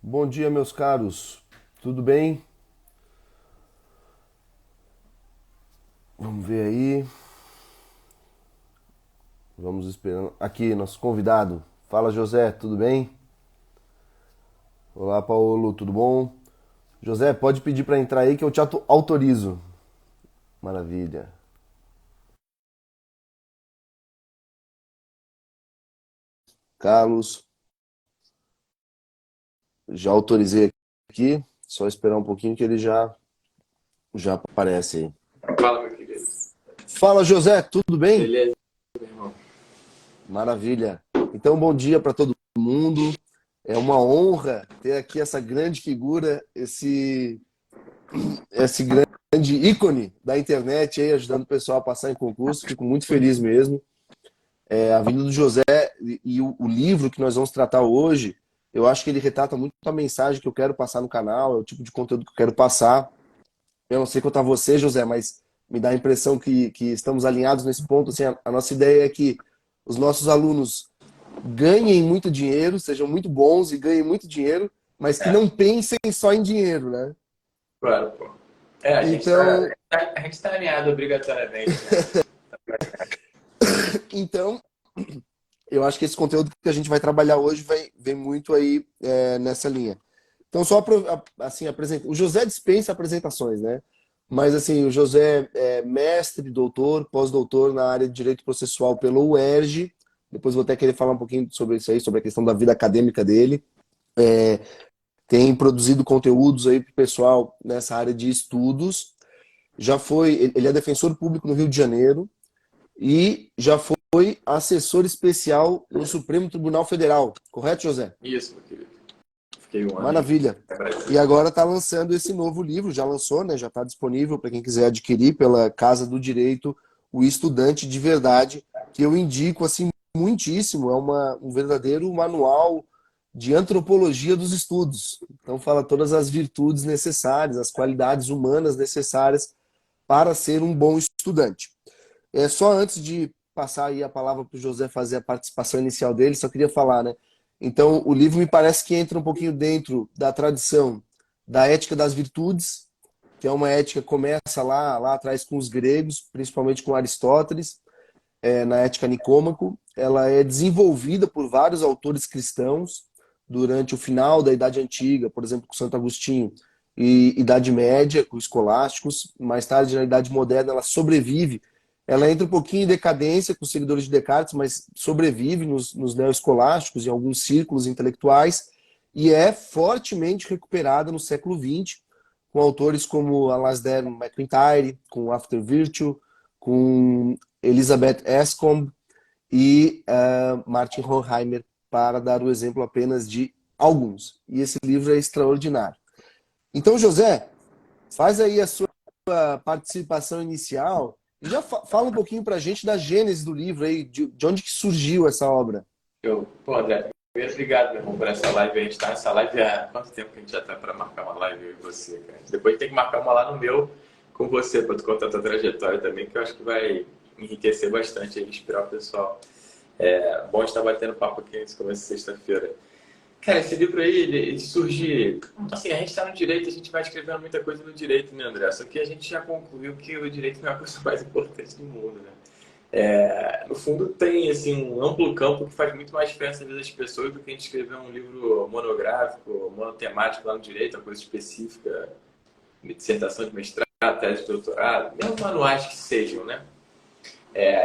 Bom dia, meus caros. Tudo bem? Vamos ver aí. Vamos esperando. Aqui, nosso convidado. Fala, José, tudo bem? Olá, Paulo, tudo bom? José, pode pedir para entrar aí que eu te autorizo. Maravilha. Carlos, já autorizei aqui. Só esperar um pouquinho que ele já aparece aí. Fala, meu querido. Fala, José, tudo bem? Beleza, meu irmão? Maravilha. Então, bom dia para todo mundo. É uma honra ter aqui essa grande figura, esse grande ícone da internet aí, ajudando o pessoal a passar em concurso. Fico muito feliz mesmo. A vida do José e o livro que nós vamos tratar hoje, eu acho que ele retrata muito a mensagem que eu quero passar no canal, é o tipo de conteúdo que eu quero passar. Eu não sei quanto a você, José, mas me dá a impressão que estamos alinhados nesse ponto. Assim, a nossa ideia é que os nossos alunos ganhem muito dinheiro, sejam muito bons e ganhem muito dinheiro, mas que É, não pensem só em dinheiro, né? claro, pô. É, a gente tá, Então, a gente tá alinhado obrigatoriamente, né? então eu acho que esse conteúdo que a gente vai trabalhar hoje vem muito aí nessa linha. Então, só assim, apresenta. O José dispensa apresentações, né? Mas assim, o José é mestre, doutor, pós-doutor na área de direito processual pelo UERJ. Depois vou até querer falar um pouquinho sobre isso aí, sobre a questão da vida acadêmica dele. Tem produzido conteúdos aí para o pessoal nessa área de estudos. Já foi, ele é defensor público no Rio de Janeiro e já foi assessor especial no Supremo Tribunal Federal. Correto, José? Isso, meu querido. Fiquei um ano em Maravilha. E Brasília. agora está lançando esse novo livro, já lançou, né? Já está disponível para quem quiser adquirir pela Casa do Direito, O Estudante de Verdade, que eu indico assim muitíssimo. É um verdadeiro manual de antropologia dos estudos. Então fala todas as virtudes necessárias, as qualidades humanas necessárias para ser um bom estudante. Só antes de passar aí a palavra para o José fazer a participação inicial dele, só queria falar, né? Então, o livro me parece que entra um pouquinho dentro da tradição da ética das virtudes, que é uma ética que começa lá atrás com os gregos, principalmente com Aristóteles, na Ética Nicômaco. Ela é desenvolvida por vários autores cristãos durante o final da Idade Antiga, por exemplo, com Santo Agostinho, e Idade Média, com os escolásticos. Mais tarde, na Idade Moderna, ela sobrevive. Ela entra um pouquinho em decadência com os seguidores de Descartes, mas sobrevive nos neoescolásticos, em alguns círculos intelectuais, e é fortemente recuperada no século XX, com autores como Alasdair MacIntyre, com After Virtue, com Elizabeth Anscombe e Martin Horkheimer, para dar o exemplo apenas de alguns. E esse livro é extraordinário. Então, José, faz aí a sua participação inicial e já fala um pouquinho para a gente da gênese do livro aí, de onde que surgiu essa obra. Pô, André, primeiro, obrigado, meu irmão, por essa live. A gente tá nessa live há quanto tempo que a gente já tá para marcar uma live eu e você, cara? Depois tem que marcar uma lá no meu com você, para tu contar a tua trajetória também, que eu acho que vai enriquecer bastante e inspirar o pessoal. É bom estar batendo papo aqui nesse começo de sexta-feira. Cara, esse livro aí, ele surge. Assim, a gente está no direito, a gente vai escrevendo muita coisa no direito, né, André? Só que a gente já concluiu que o direito não é a coisa mais importante do mundo, né? No fundo, tem assim, um amplo campo que faz muito mais diferença na vida das pessoas do que a gente escrever um livro monográfico, monotemático lá no direito, uma coisa específica, dissertação de mestrado, tese de doutorado, mesmo manuais que sejam, né?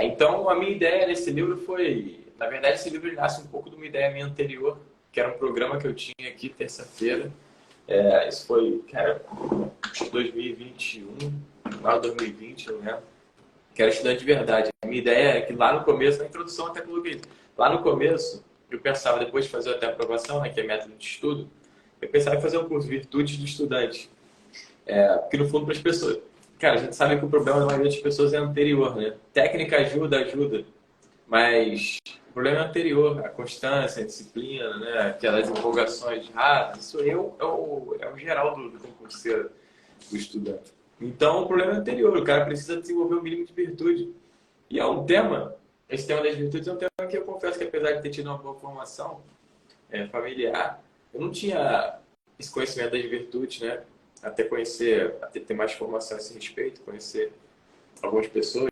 Então, a minha ideia nesse livro foi... Na verdade, esse livro nasce um pouco de uma ideia minha anterior, que era um programa que eu tinha aqui terça-feira. Isso foi, cara, acho que 2021, final de 2020, eu lembro. Que era estudante de verdade. A minha ideia é que lá no começo, na introdução à tecnologia, lá no começo, eu pensava, depois de fazer até a aprovação, né, que é método de estudo, eu pensava em fazer um curso Virtudes do Estudante. Porque no fundo, para as pessoas... Cara, a gente sabe que o problema da maioria das pessoas é anterior, né? Técnica ajuda, mas o problema é anterior, a constância, a disciplina, né? Aquelas empolgações rápidas. Isso aí é o geral do concurseiro, do estudante. Então, o problema é anterior, o cara precisa desenvolver o mínimo de virtude. E é um tema, esse tema das virtudes é um tema que eu confesso que apesar de ter tido uma boa formação familiar, eu não tinha esse conhecimento das virtudes, né? Até conhecer, até ter mais informação a esse respeito, conhecer algumas pessoas,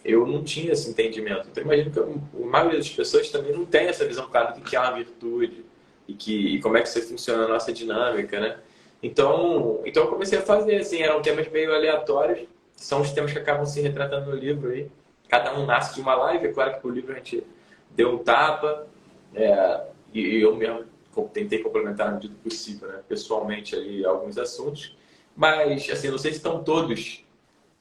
eu não tinha esse entendimento. Então, imagino que a maioria das pessoas também não tem essa visão clara do que é uma virtude e como é que isso funciona a nossa dinâmica, né? Então eu comecei a fazer, assim, eram temas meio aleatórios, são os temas que acabam se retratando no livro aí. Cada um nasce de uma live, é claro que o livro a gente deu um tapa, e eu mesmo tentei complementar na medida do possível, né? Pessoalmente ali alguns assuntos, mas assim, não sei se estão todos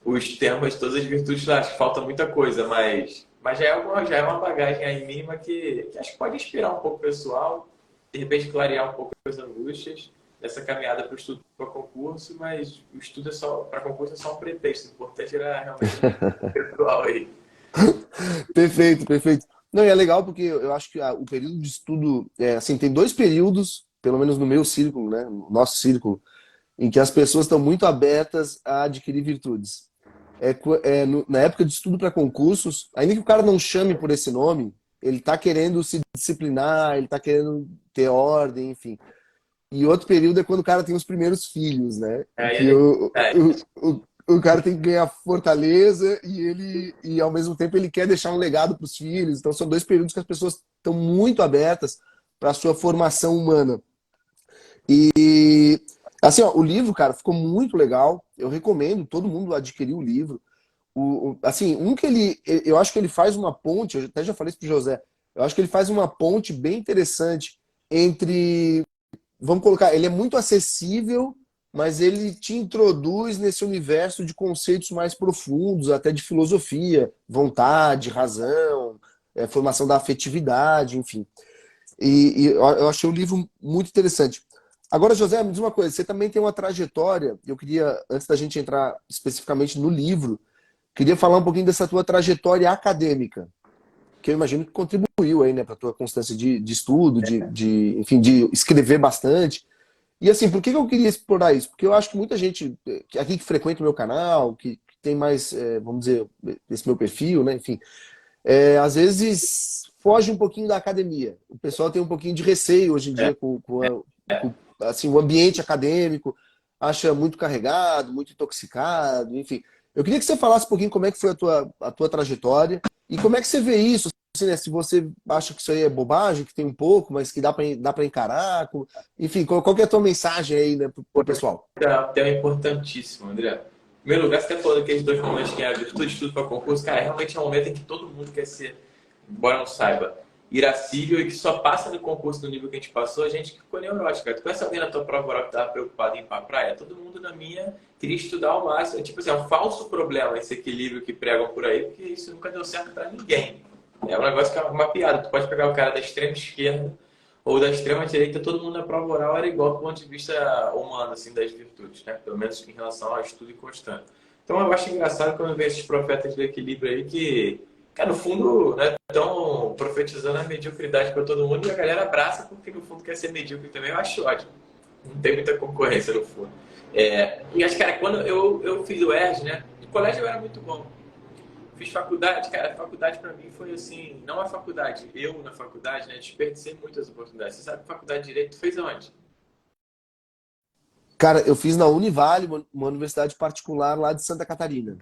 os temas, todas as virtudes lá, acho que falta muita coisa, mas já é uma bagagem aí mínima que acho que pode inspirar um pouco o pessoal, de repente clarear um pouco as angústias dessa caminhada para o estudo para concurso, mas o estudo para concurso é só um pretexto, o importante era realmente o pessoal aí. Perfeito, perfeito. Não, e é legal porque eu acho que o período de estudo, assim, tem dois períodos, pelo menos no meu círculo, né, no nosso círculo, em que as pessoas estão muito abertas a adquirir virtudes. Na época de estudo para concursos, ainda que o cara não chame por esse nome, ele está querendo se disciplinar, ele está querendo ter ordem, enfim. E outro período é quando o cara tem os primeiros filhos, né? Aí Que ele, é, o cara tem que ganhar fortaleza e ao mesmo tempo ele quer deixar um legado para os filhos. Então são dois períodos que as pessoas estão muito abertas para a sua formação humana. E assim, ó, o livro, cara, ficou muito legal. Eu recomendo todo mundo adquirir o livro. Assim, eu acho que ele faz uma ponte, eu até já falei isso pro José, eu acho que ele faz uma ponte bem interessante entre, vamos colocar, ele é muito acessível, mas ele te introduz nesse universo de conceitos mais profundos, até de filosofia, vontade, razão, formação da afetividade, enfim. E eu achei o livro muito interessante. Agora, José, me diz uma coisa, você também tem uma trajetória, eu queria, antes da gente entrar especificamente no livro, queria falar um pouquinho dessa tua trajetória acadêmica, que eu imagino que contribuiu aí, né, para a tua constância de estudo, enfim, de escrever bastante. E assim, por que eu queria explorar isso? Porque eu acho que muita gente aqui que frequenta o meu canal, que tem mais, vamos dizer, esse meu perfil, né, enfim, às vezes foge um pouquinho da academia. O pessoal tem um pouquinho de receio hoje em dia assim, o ambiente acadêmico, acha muito carregado, muito intoxicado, enfim. Eu queria que você falasse um pouquinho como é que foi a tua trajetória e como é que você vê isso, assim, né? Se você acha que isso aí é bobagem, que tem um pouco, mas que dá para encarar. Enfim, qual que é a tua mensagem aí, né, pro pessoal? é um tema importantíssimo, André. Em primeiro lugar, você até falou daqueles dois momentos que é a virtude de estudo para concurso. Cara, realmente é um momento em que todo mundo quer ser, embora não saiba, irascível e que só passa no concurso do nível que a gente passou, a gente que ficou neurótica. Cara. Tu conhece alguém na tua prova oral que estava preocupado em ir pra praia? Todo mundo na minha queria estudar ao máximo. Tipo assim, é um falso problema esse equilíbrio que pregam por aí, porque isso nunca deu certo para ninguém. É um negócio que é uma piada. Tu pode pegar o cara da extrema esquerda ou da extrema direita, todo mundo na prova oral era igual do ponto de vista humano, assim, das virtudes, né? Pelo menos em relação ao estudo e constante. Então eu acho engraçado quando eu vejo esses profetas do equilíbrio aí que, cara, no fundo, né, estão profetizando a mediocridade para todo mundo e a galera abraça porque no fundo quer ser medíocre também. Eu acho ótimo. Não tem muita concorrência no fundo. E acho, cara, quando eu fiz o ERJ, né? De colégio eu era muito bom. Fiz faculdade, cara, faculdade para mim foi assim, não a faculdade, eu na faculdade, né, desperdicei muitas oportunidades. Você sabe que faculdade de Direito tu fez aonde? Cara, eu fiz na Univale, uma universidade particular lá de Santa Catarina.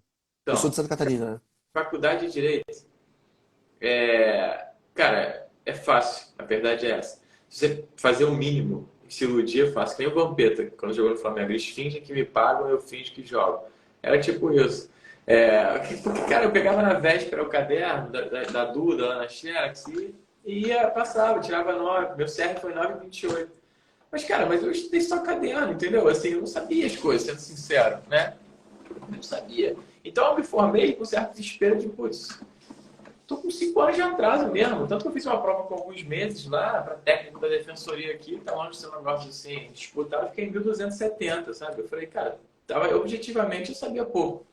Eu sou Então, de Santa Catarina, né? faculdade de Direito, cara, é fácil, a verdade é essa. Se você fazer o mínimo, se iludir é fácil. Que nem o Vampeta, quando jogou no Flamengo, eles fingem que me pagam, eu finjo que jogo. Era tipo isso. Porque, cara, eu pegava na véspera o caderno da Duda, lá na Xerox, e ia, passava, tirava 9. Meu CR foi 9,28. Mas eu estudei só caderno, entendeu? Assim, eu não sabia as coisas, sendo sincero, né? Eu não sabia. Então eu me formei com certo desespero de, putz, tô com 5 anos de atraso mesmo. Tanto que eu fiz uma prova com alguns meses lá, para técnico da defensoria aqui, tá longe de ser um negócio assim, disputado, eu fiquei em 1270, sabe? Eu falei, cara, objetivamente eu sabia pouco.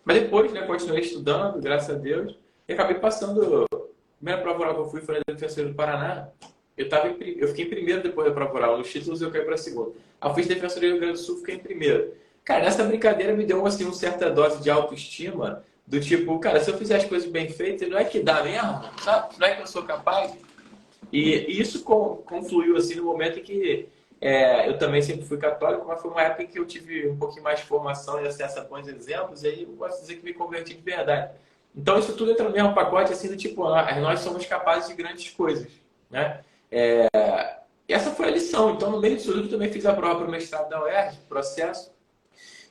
Mas depois, né, continuei estudando, graças a Deus, e acabei passando. A primeira prova oral que eu fui foi na Defensoria do Paraná. Eu fiquei em primeiro depois da prova oral. Nos títulos eu caí para segundo. Aí eu fiz Defensoria do Rio Grande do Sul, fiquei em primeiro. Cara, nessa brincadeira me deu assim, uma certa dose de autoestima, do tipo, cara, se eu fizer as coisas bem feitas, não é que dá mesmo, sabe? Não é que eu sou capaz. E isso confluiu assim no momento em que Eu também sempre fui católico, mas foi uma época em que eu tive um pouquinho mais de formação e acesso a bons exemplos, e aí eu posso dizer que me converti de verdade. Então isso tudo entra no mesmo pacote, assim, do tipo, nós somos capazes de grandes coisas, né? E essa foi a lição. Então, no meio disso tudo, eu também fiz a prova para o mestrado da UERJ, processo,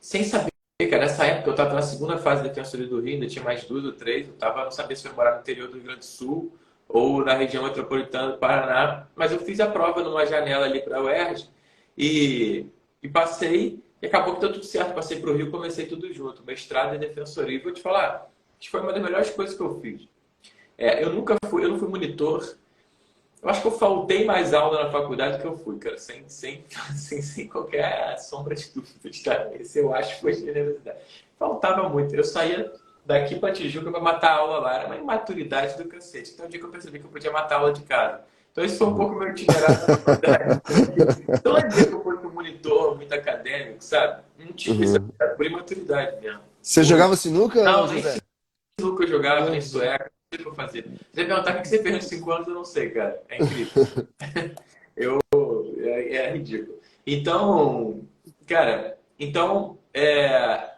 sem saber, cara, nessa época eu estava na segunda fase da Defensoria do Rio, ainda tinha mais duas ou três, não sabia se eu ia morar no interior do Rio Grande do Sul ou na região metropolitana do Paraná, mas eu fiz a prova numa janela ali para a UERJ e passei, e acabou que deu tudo certo, passei para o Rio, comecei tudo junto, mestrado e Defensoria, e vou te falar, acho que foi uma das melhores coisas que eu fiz. Eu não fui monitor. Eu acho que eu faltei mais aula na faculdade do que eu fui, cara, sem qualquer sombra de dúvida, tá? Esse eu acho que foi generosidade. Faltava muito. Eu saía daqui para Tijuca para matar a aula lá, era uma imaturidade do cacete. Então, o dia que eu percebi que eu podia matar a aula de casa. Então, esse foi um pouco meu itinerário na faculdade. Então, não é dizer que eu fui com monitor, muito acadêmico, sabe? Não tive isso, Uhum. por imaturidade mesmo. Você jogava sinuca, Não, nem José? sinuca eu jogava, nem Meu Deus. sueca, não sei o que eu fazia. Se você perguntar o que você fez nos 5 anos, eu não sei, cara. É incrível. É ridículo. Então, cara,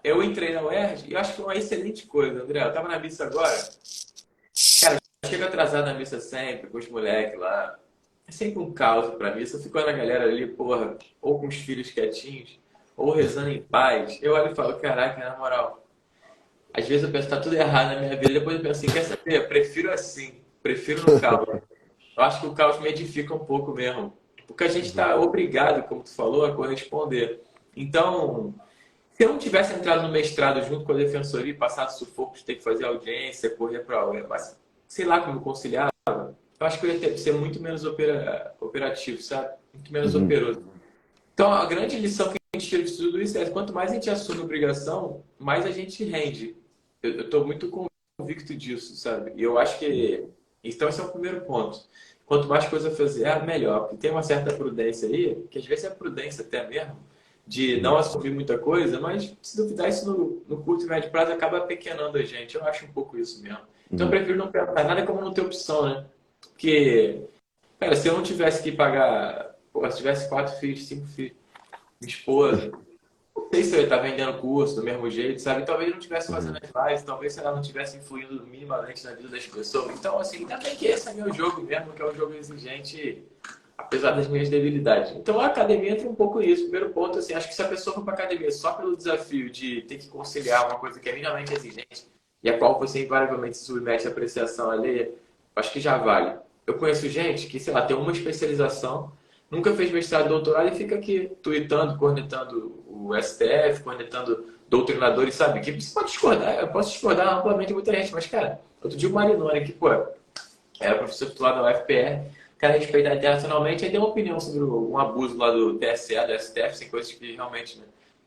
eu entrei na UERJ e eu acho que foi uma excelente coisa, André. Eu tava na missa agora, eu chego atrasado na missa sempre, com os moleques lá. É sempre um caos pra missa. Eu fico na galera ali, porra, ou com os filhos quietinhos, ou rezando em paz. Eu olho e falo, caraca, na moral, às vezes eu penso que tá tudo errado na minha vida. Depois eu penso assim, quer saber? Eu prefiro assim, prefiro no caos. Eu acho que o caos me edifica um pouco mesmo. Porque a gente está obrigado, como tu falou, a corresponder. Então, se eu não tivesse entrado no mestrado junto com a defensoria e passado sufoco de ter que fazer audiência, correr para a mas sei lá como conciliar, eu acho que eu ia ser muito menos operativo, sabe? Muito menos Uhum. operoso. Então, a grande lição que a gente tira de tudo isso é quanto mais a gente assume obrigação, mais a gente rende. Eu estou muito convicto disso, sabe? E eu acho que. Então, esse é o primeiro ponto. Quanto mais coisa fazer, melhor. Porque tem uma certa prudência aí, que às vezes é prudência até mesmo, de não Uhum. assumir muita coisa, mas se duvidar, isso no curto e médio prazo acaba pequenando a gente. Eu acho um pouco isso mesmo. Então, eu Uhum. prefiro não pensar nada como não ter opção, né? Porque, cara, se eu não tivesse que pagar. Pô, se tivesse 4 filhos, 5 filhos, minha esposa. Não sei se eu ia estar vendendo curso do mesmo jeito, sabe? Talvez não estivesse fazendo Uhum. as lives, talvez se ela não estivesse influindo minimamente na vida das pessoas. Então, assim, ainda bem que esse é meu jogo mesmo, que é um jogo exigente, apesar das minhas debilidades. Então, a academia entra um pouco nisso. Primeiro ponto, assim, acho que se a pessoa for para academia só pelo desafio de ter que conciliar uma coisa que é minimamente exigente e a qual você invariavelmente se submete à apreciação alheia, acho que já vale. Eu conheço gente que, sei lá, tem uma especialização, nunca fez mestrado e doutorado e fica aqui tweetando, cornetando o STF, cornetando doutrinadores, sabe? Que você pode discordar, eu posso discordar amplamente de muita gente, mas, cara, outro dia o Marinoni, que, pô, era professor titular da UFPR, cara respeitado internacionalmente, aí deu uma opinião sobre um abuso lá do TSE, do STF, sem coisas que realmente, né,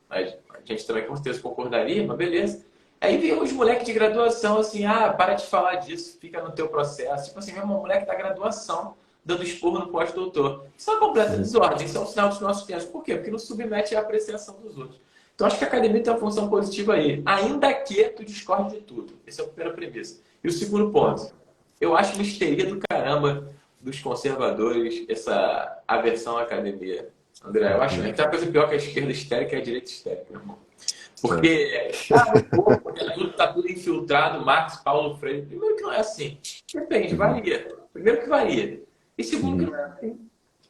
a gente também com certeza concordaria, mas beleza. Aí veio uns moleques de graduação assim, para de falar disso, fica no teu processo. Tipo assim, meu irmão, moleque da graduação dando esporro no pós-doutor. Isso é uma completa Uhum. desordem, isso é um sinal dos nossos tempos. Por quê? Porque não submete à apreciação dos outros. Então, acho que a academia tem uma função positiva aí, ainda que tu discorde de tudo. Essa é a primeira premissa. E o segundo ponto, eu acho uma histeria do caramba dos conservadores essa aversão à academia. André, eu acho que Uhum. tem uma coisa pior que a esquerda histérica é a direita histérica, meu irmão. É. Porque, porque tá tudo infiltrado, Marx, Paulo Freire. Primeiro que não é assim. Depende, Uhum. varia. Primeiro que varia. E segundo que Uhum. não é assim.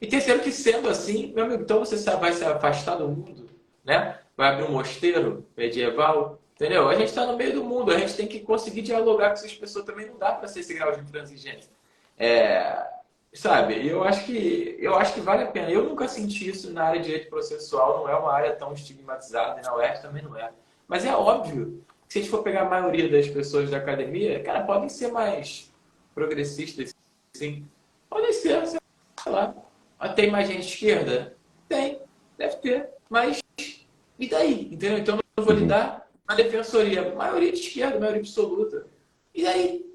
E terceiro que sendo assim, meu amigo, então você vai se afastar do mundo, né? Vai abrir um mosteiro medieval, entendeu? A gente está no meio do mundo, a gente tem que conseguir dialogar com essas pessoas também, não dá para ser esse grau de intransigência. É, sabe, eu acho que vale a pena. Eu nunca senti isso na área de direito processual, não é uma área tão estigmatizada, e na UERJ também não é. Mas é óbvio que se a gente for pegar a maioria das pessoas da academia, cara, podem ser mais progressistas, sim. Podem ser, sei lá. Tem mais gente de esquerda? Tem, deve ter. Mas e daí? Entendeu? Então eu não vou Uhum. lidar na defensoria. Maioria de esquerda, maioria absoluta. E daí?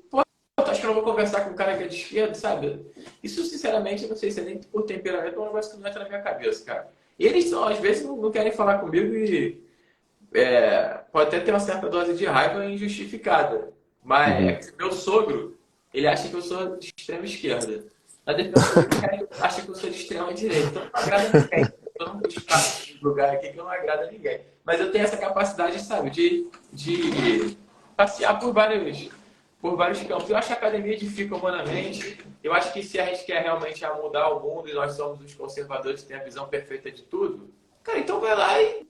Acho que eu não vou conversar com um cara que é de esquerda, sabe? Isso, sinceramente, eu não sei se é nem por temperamento, é um negócio que não entra na minha cabeça, cara. E eles, são, às vezes, não querem falar comigo e pode até ter uma certa dose de raiva injustificada. Uhum. Mas meu sogro, ele acha que eu sou de extrema esquerda. Na defesa do cara acha que eu sou de extrema direita. Então não agrada ninguém. Eu não vou espaço de lugar aqui que não agrada ninguém. Mas eu tenho essa capacidade, sabe, de passear por vários campos. Eu acho que a academia edifica humanamente. Eu acho que se a gente quer realmente mudar o mundo e nós somos os conservadores que têm a visão perfeita de tudo, cara, então vai lá e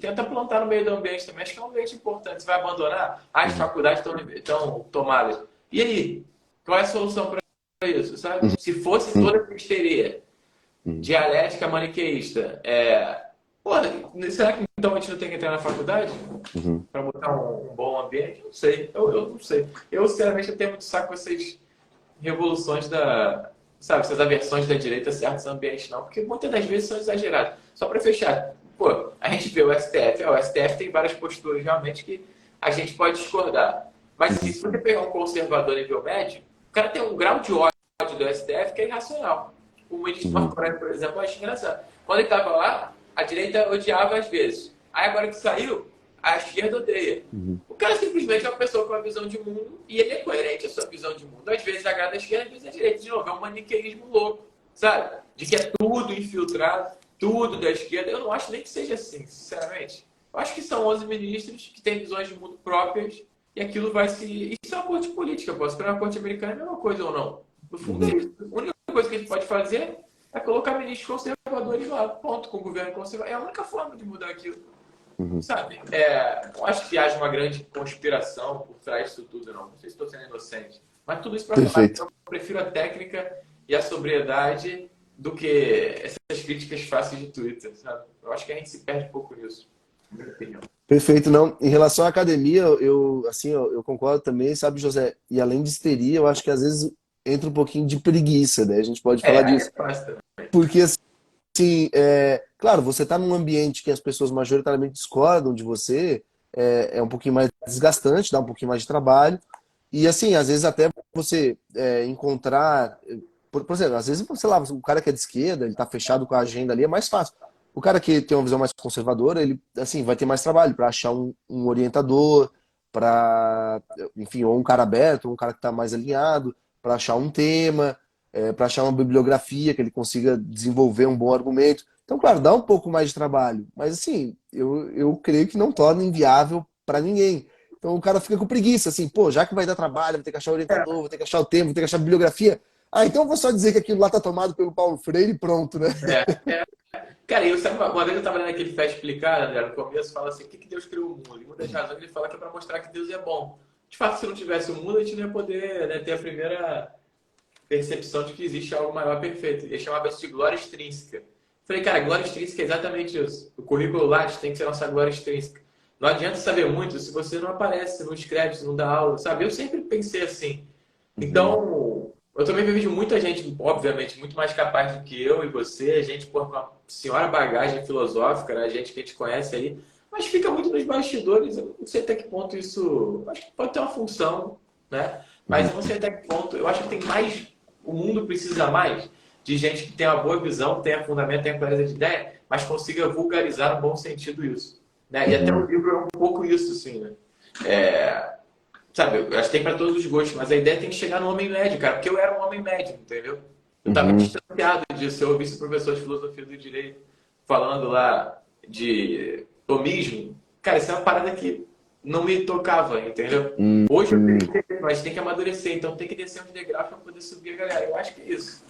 tenta plantar no meio do ambiente também. Acho que é um ambiente importante. Você vai abandonar? As faculdades estão tomadas. E aí? Qual é a solução para isso, sabe? Se fosse toda a histeria dialética maniqueísta, porra, será que então a gente não tem que entrar na faculdade para botar um bom ambiente? Não sei. Eu não sei. Eu, sinceramente, eu tenho muito saco com essas revoluções sabe, essas aversões da direita a certos ambientes, não, porque muitas das vezes são exageradas. Só para fechar, pô, a gente vê o STF, o STF tem várias posturas realmente que a gente pode discordar. Mas se você pegar um conservador nível médio, o cara tem um grau de ódio do STF que é irracional. O ministro Marco Aurélio, por exemplo, eu acho engraçado. Quando ele estava lá, a direita odiava às vezes. Aí agora que saiu, a esquerda odeia. O cara simplesmente é uma pessoa com uma visão de mundo e ele é coerente a sua visão de mundo. Às vezes agrada a esquerda, às vezes a direita. De novo, é um maniqueísmo louco, sabe? De que é tudo infiltrado, tudo da esquerda. Eu não acho nem que seja assim, sinceramente. Eu acho que são 11 ministros que têm visões de mundo próprias e aquilo vai se... Isso é uma corte política, pô. Se for uma corte americana, é a mesma coisa ou não? No fundo é isso. A única coisa que a gente pode fazer é colocar ministros conservadores lá, ponto, com o governo conservador. É a única forma de mudar aquilo. Sabe? Não acho que haja uma grande conspiração por trás disso tudo, não. Não sei se estou sendo inocente. Mas tudo isso para falar que eu prefiro a técnica e a sobriedade do que essas críticas fáceis de Twitter, sabe? Eu acho que a gente se perde um pouco nisso, na minha opinião. Perfeito, não. Em relação à academia, assim, eu concordo também, sabe, José? E além de histeria, eu acho que às vezes entra um pouquinho de preguiça, né? A gente pode falar Aí disso. é fácil também. Porque, assim, claro, você está num ambiente que as pessoas majoritariamente discordam de você, é um pouquinho mais desgastante, dá um pouquinho mais de trabalho. E, assim, às vezes até você encontrar... Por exemplo, às vezes, sei lá, o cara que é de esquerda, ele está fechado com a agenda ali, é mais fácil. O cara que tem uma visão mais conservadora, ele assim vai ter mais trabalho para achar um orientador, para, enfim, ou um cara aberto, ou um cara que está mais alinhado, para achar um tema, para achar uma bibliografia que ele consiga desenvolver um bom argumento. Então, claro, dá um pouco mais de trabalho, mas assim, eu creio que não torna inviável para ninguém. Então o cara fica com preguiça, assim, pô, já que vai dar trabalho, vou ter que achar orientador, vou ter que achar o tema, vou ter que achar a bibliografia. Ah, então eu vou só dizer que aquilo lá tá tomado pelo Paulo Freire e pronto, né? Cara, sabe, uma vez eu estava lendo aquele Fé Explicado, André, no começo, fala assim, o que Deus criou o mundo? E uma das razões ele fala que é para mostrar que Deus é bom. De fato, se não tivesse o mundo, a gente não ia poder, né, ter a primeira percepção de que existe algo maior perfeito. Ele chamava isso de glória extrínseca. Falei, cara, glória extrínseca é exatamente isso. O currículo Lattes tem que ser a nossa glória extrínseca. Não adianta saber muito se você não aparece, se não escreve, se não dá aula, sabe? Eu sempre pensei assim. Então, eu também vejo muita gente, obviamente, muito mais capaz do que eu e você, gente com uma senhora bagagem filosófica, né? Gente que a gente conhece aí, mas fica muito nos bastidores. Eu não sei até que ponto isso... Acho que pode ter uma função, né? Mas eu não sei até que ponto... Eu acho que tem mais... O mundo precisa mais de gente que tenha uma boa visão, tenha fundamento, tenha clareza de ideia, mas consiga vulgarizar no bom sentido isso. Né? E até o livro é um pouco isso, assim, né? Sabe, eu acho que tem para todos os gostos, mas a ideia tem que chegar no homem médio, cara, porque eu era um homem médio, entendeu? Eu estava distanciado disso. Eu ouvi esse professor de filosofia do direito falando lá de tomismo. Cara, isso é uma parada que não me tocava, entendeu? Hoje eu tenho que ter, mas tem que amadurecer, então tem que descer uns degraus para poder subir a galera. Eu acho que é isso.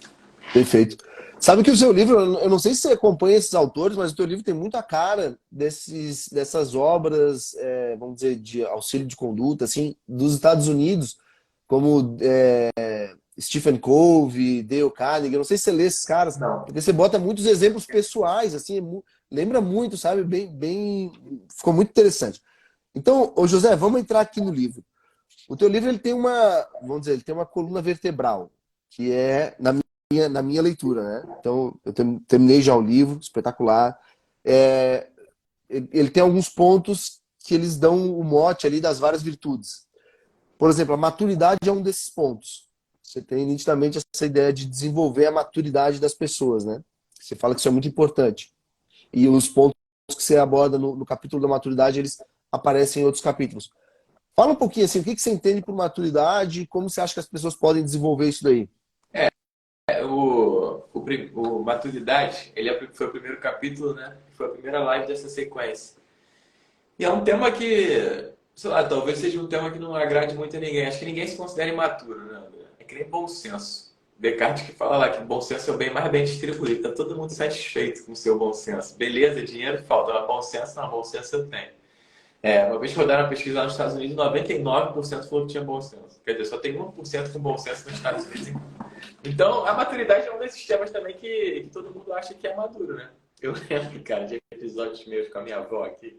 Perfeito. Sabe que o seu livro, eu não sei se você acompanha esses autores, mas o teu livro tem muita cara dessas obras, vamos dizer, de auxílio de conduta, assim, dos Estados Unidos, como Stephen Covey, Dale Carnegie. Eu não sei se você lê esses caras, Não. porque você bota muitos exemplos pessoais, assim, lembra muito, sabe? Ficou muito interessante. Então, ô José, vamos entrar aqui no livro. O teu livro ele tem vamos dizer, ele tem uma coluna vertebral, que é na minha leitura, né? Então, eu terminei já o livro, espetacular. Ele tem alguns pontos que eles dão o mote ali das várias virtudes. Por exemplo, a maturidade é um desses pontos. Você tem nitidamente essa ideia de desenvolver a maturidade das pessoas, né? Você fala que isso é muito importante. E os pontos que você aborda no capítulo da maturidade, eles aparecem em outros capítulos. Fala um pouquinho assim, o que você entende por maturidade e como você acha que as pessoas podem desenvolver isso daí? o Maturidade, foi o primeiro capítulo, né? Foi a primeira live dessa sequência. E é um tema que, sei lá, talvez seja um tema que não agrade muito a ninguém. Acho que ninguém se considera imaturo, né, André? É que nem bom senso. Descartes que fala lá que bom senso é o bem mais bem distribuído. Tá todo mundo satisfeito com o seu bom senso. Beleza, dinheiro falta, mas bom senso não, bom senso eu tenho. Uma vez rodaram uma pesquisa lá nos Estados Unidos, 99% falou que tinha bom senso. Quer dizer, só tem 1% com bom senso nos Estados Unidos. Então, a maturidade é um desses temas também que todo mundo acha que é maduro, né? Eu lembro, cara, de episódios meus com a minha avó aqui.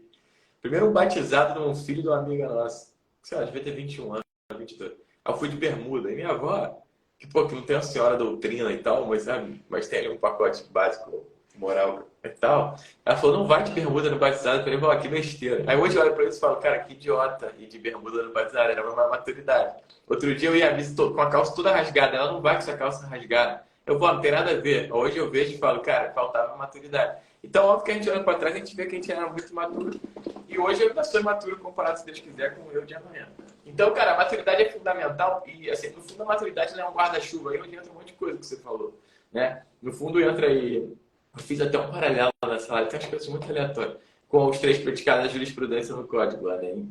Primeiro um batizado de um filho de uma amiga nossa. Sei lá, devia ter 21 anos, 22. Aí eu fui de bermuda. E minha avó, que, pô, que não tem a senhora doutrina e tal, mas, sabe, mas tem ali um pacote básico moral e tal. Ela falou, não vai de bermuda no batizado. Eu falei, vó, que besteira. Aí hoje eu olho pra eles e falo, cara, que idiota ir de bermuda no batizado. Era uma maturidade. Outro dia eu ia à missa com a calça toda rasgada. Ela não vai com essa calça rasgada. Eu vou, não tem nada a ver. Hoje eu vejo e falo, cara, faltava maturidade. Então, óbvio que a gente olha para trás, a gente vê que a gente era muito maduro. E hoje eu ainda sou imaturo comparado, se Deus quiser, com o eu de amanhã. Então, cara, a maturidade é fundamental. E, assim, no fundo, a maturidade não é um guarda-chuva. Aí onde entra um monte de coisa que você falou, né? No fundo, entra aí... Eu fiz até um paralelo nessa live. Tem umas coisas muito aleatórias. Com os três predicados da jurisprudência no código. Né?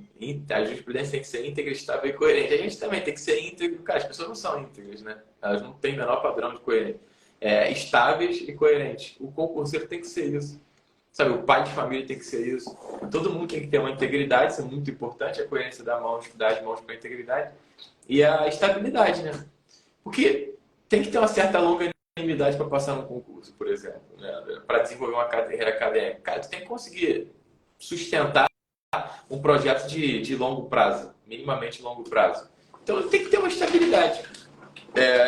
A jurisprudência tem que ser íntegra, estável e coerente. A gente também tem que ser íntegro. Cara, as pessoas não são íntegras, né? Elas não têm o menor padrão de coerência. Estáveis e coerentes. O concurseiro tem que ser isso. Sabe, o pai de família tem que ser isso. Todo mundo tem que ter uma integridade, isso é muito importante, a coerência das mãos para a integridade. E a estabilidade, né? Porque tem que ter uma certa longanimidade para passar no concurso, por exemplo, né? Para desenvolver uma carreira acadêmica. Cara, tu tem que conseguir sustentar um projeto de longo prazo, minimamente longo prazo. Então, tem que ter uma estabilidade.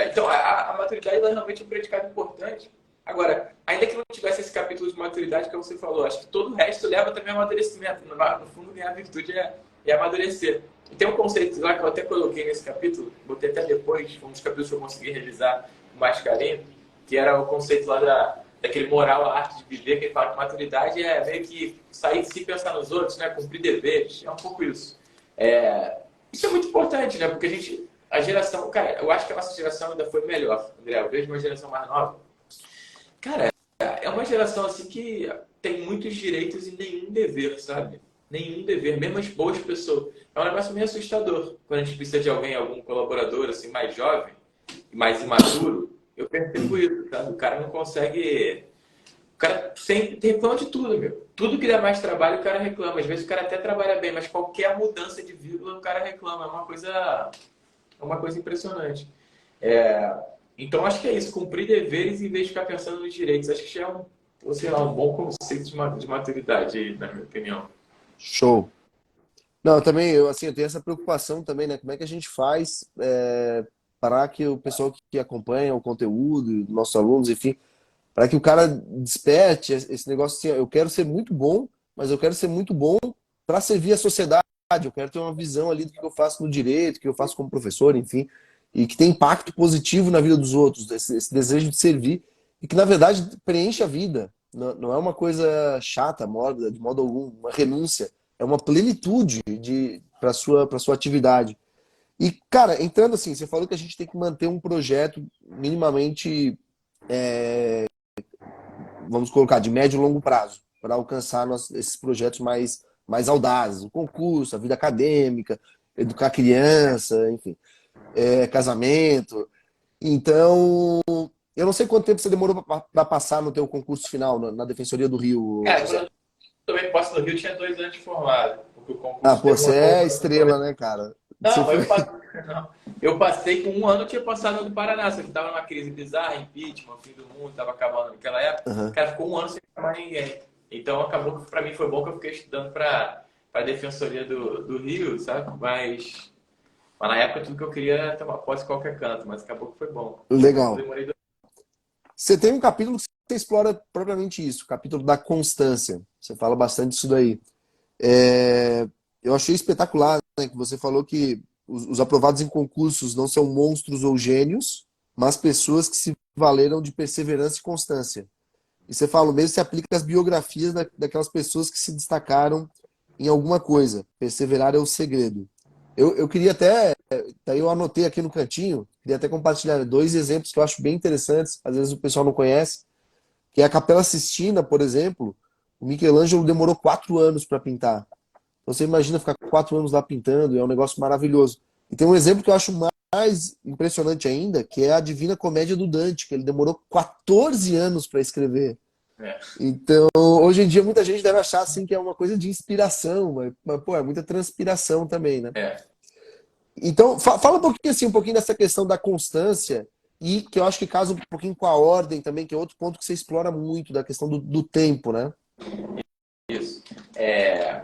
Então, a maturidade ela é realmente um predicado importante. Agora, ainda que não tivesse esse capítulo de maturidade que você falou, acho que todo o resto leva também ao amadurecimento. No fundo, a virtude é amadurecer. E tem um conceito lá que eu até coloquei nesse capítulo, botei até depois, um dos capítulos que eu consegui revisar com mais carinho, que era o conceito lá daquele moral, a arte de viver, que ele fala que maturidade é meio que sair de si pensar nos outros, né? Cumprir deveres, é um pouco isso. Isso é muito importante, né? Porque a geração, cara, eu acho que a nossa geração ainda foi melhor, André. Eu vejo uma geração mais nova. Cara, é uma geração assim que tem muitos direitos e nenhum dever, sabe? Nenhum dever, mesmo as boas pessoas. É um negócio meio assustador. Quando a gente precisa de algum colaborador assim mais jovem, mais imaturo, eu percebo isso, sabe? O cara não consegue... O cara sempre reclama de tudo, meu. Tudo que dá mais trabalho, o cara reclama. Às vezes o cara até trabalha bem, mas qualquer mudança de vírgula, o cara reclama. É uma coisa impressionante. Então, acho que é isso. Cumprir deveres em vez de ficar pensando nos direitos. Acho que já é sei lá, um bom conceito de maturidade, na minha opinião. Show. Não, também, assim, eu tenho essa preocupação também, né? Como é que a gente faz para que o pessoal que acompanha o conteúdo, nossos alunos, enfim, para que o cara desperte esse negócio assim, eu quero ser muito bom, mas eu quero ser muito bom para servir a sociedade, eu quero ter uma visão ali do que eu faço no direito, que eu faço como professor, enfim, e que tem impacto positivo na vida dos outros, esse desejo de servir, e que na verdade preenche a vida, não é uma coisa chata, mórbida, de modo algum, uma renúncia, é uma plenitude para sua atividade. E, cara, entrando assim, você falou que a gente tem que manter um projeto minimamente vamos colocar, de médio e longo prazo, para alcançar esses projetos mais audazes, o concurso, a vida acadêmica, educar criança, enfim, casamento. Então, eu não sei quanto tempo você demorou para passar no teu concurso final, na Defensoria do Rio, Cara, quando José. eu tomei posse no Rio, tinha 2 anos de formado. Porque o Ah, concurso pô, você é demorou. estrela, né, cara? Você Não, foi... eu passei com 1 ano, eu tinha passado no Paraná, só que estava numa crise bizarra, impeachment, fim do mundo, estava acabando naquela época. Uhum. Cara, ficou 1 ano sem chamar ninguém. Então acabou que para mim foi bom que eu fiquei estudando para a Defensoria do Rio, sabe? Mas na época tudo que eu queria era tomar posse em qualquer canto, mas acabou que foi bom. Eu Legal. demorei Você tem um capítulo que você explora propriamente isso, o capítulo da constância. Você fala bastante disso daí. Eu achei espetacular, né, que você falou que os aprovados em concursos não são monstros ou gênios, mas pessoas que se valeram de perseverança e constância. E você fala, o mesmo se aplica às biografias daquelas pessoas que se destacaram em alguma coisa. Perseverar é o segredo. Eu queria até daí eu anotei aqui no cantinho, queria até compartilhar dois exemplos que eu acho bem interessantes, às vezes o pessoal não conhece, que é a Capela Sistina, por exemplo. O Michelangelo demorou 4 anos para pintar. Então você imagina ficar 4 anos lá pintando, é um negócio maravilhoso. E tem um exemplo que eu acho mais impressionante ainda, que é a Divina Comédia do Dante, que ele demorou 14 anos para escrever. É, Então, hoje em dia, muita gente deve achar assim que é uma coisa de inspiração, mas pô, é muita transpiração também, né? é. Então, fala um pouquinho assim, um pouquinho dessa questão da constância e que eu acho que casa um pouquinho com a ordem também, que é outro ponto que você explora muito, da questão do tempo, né? Isso. É,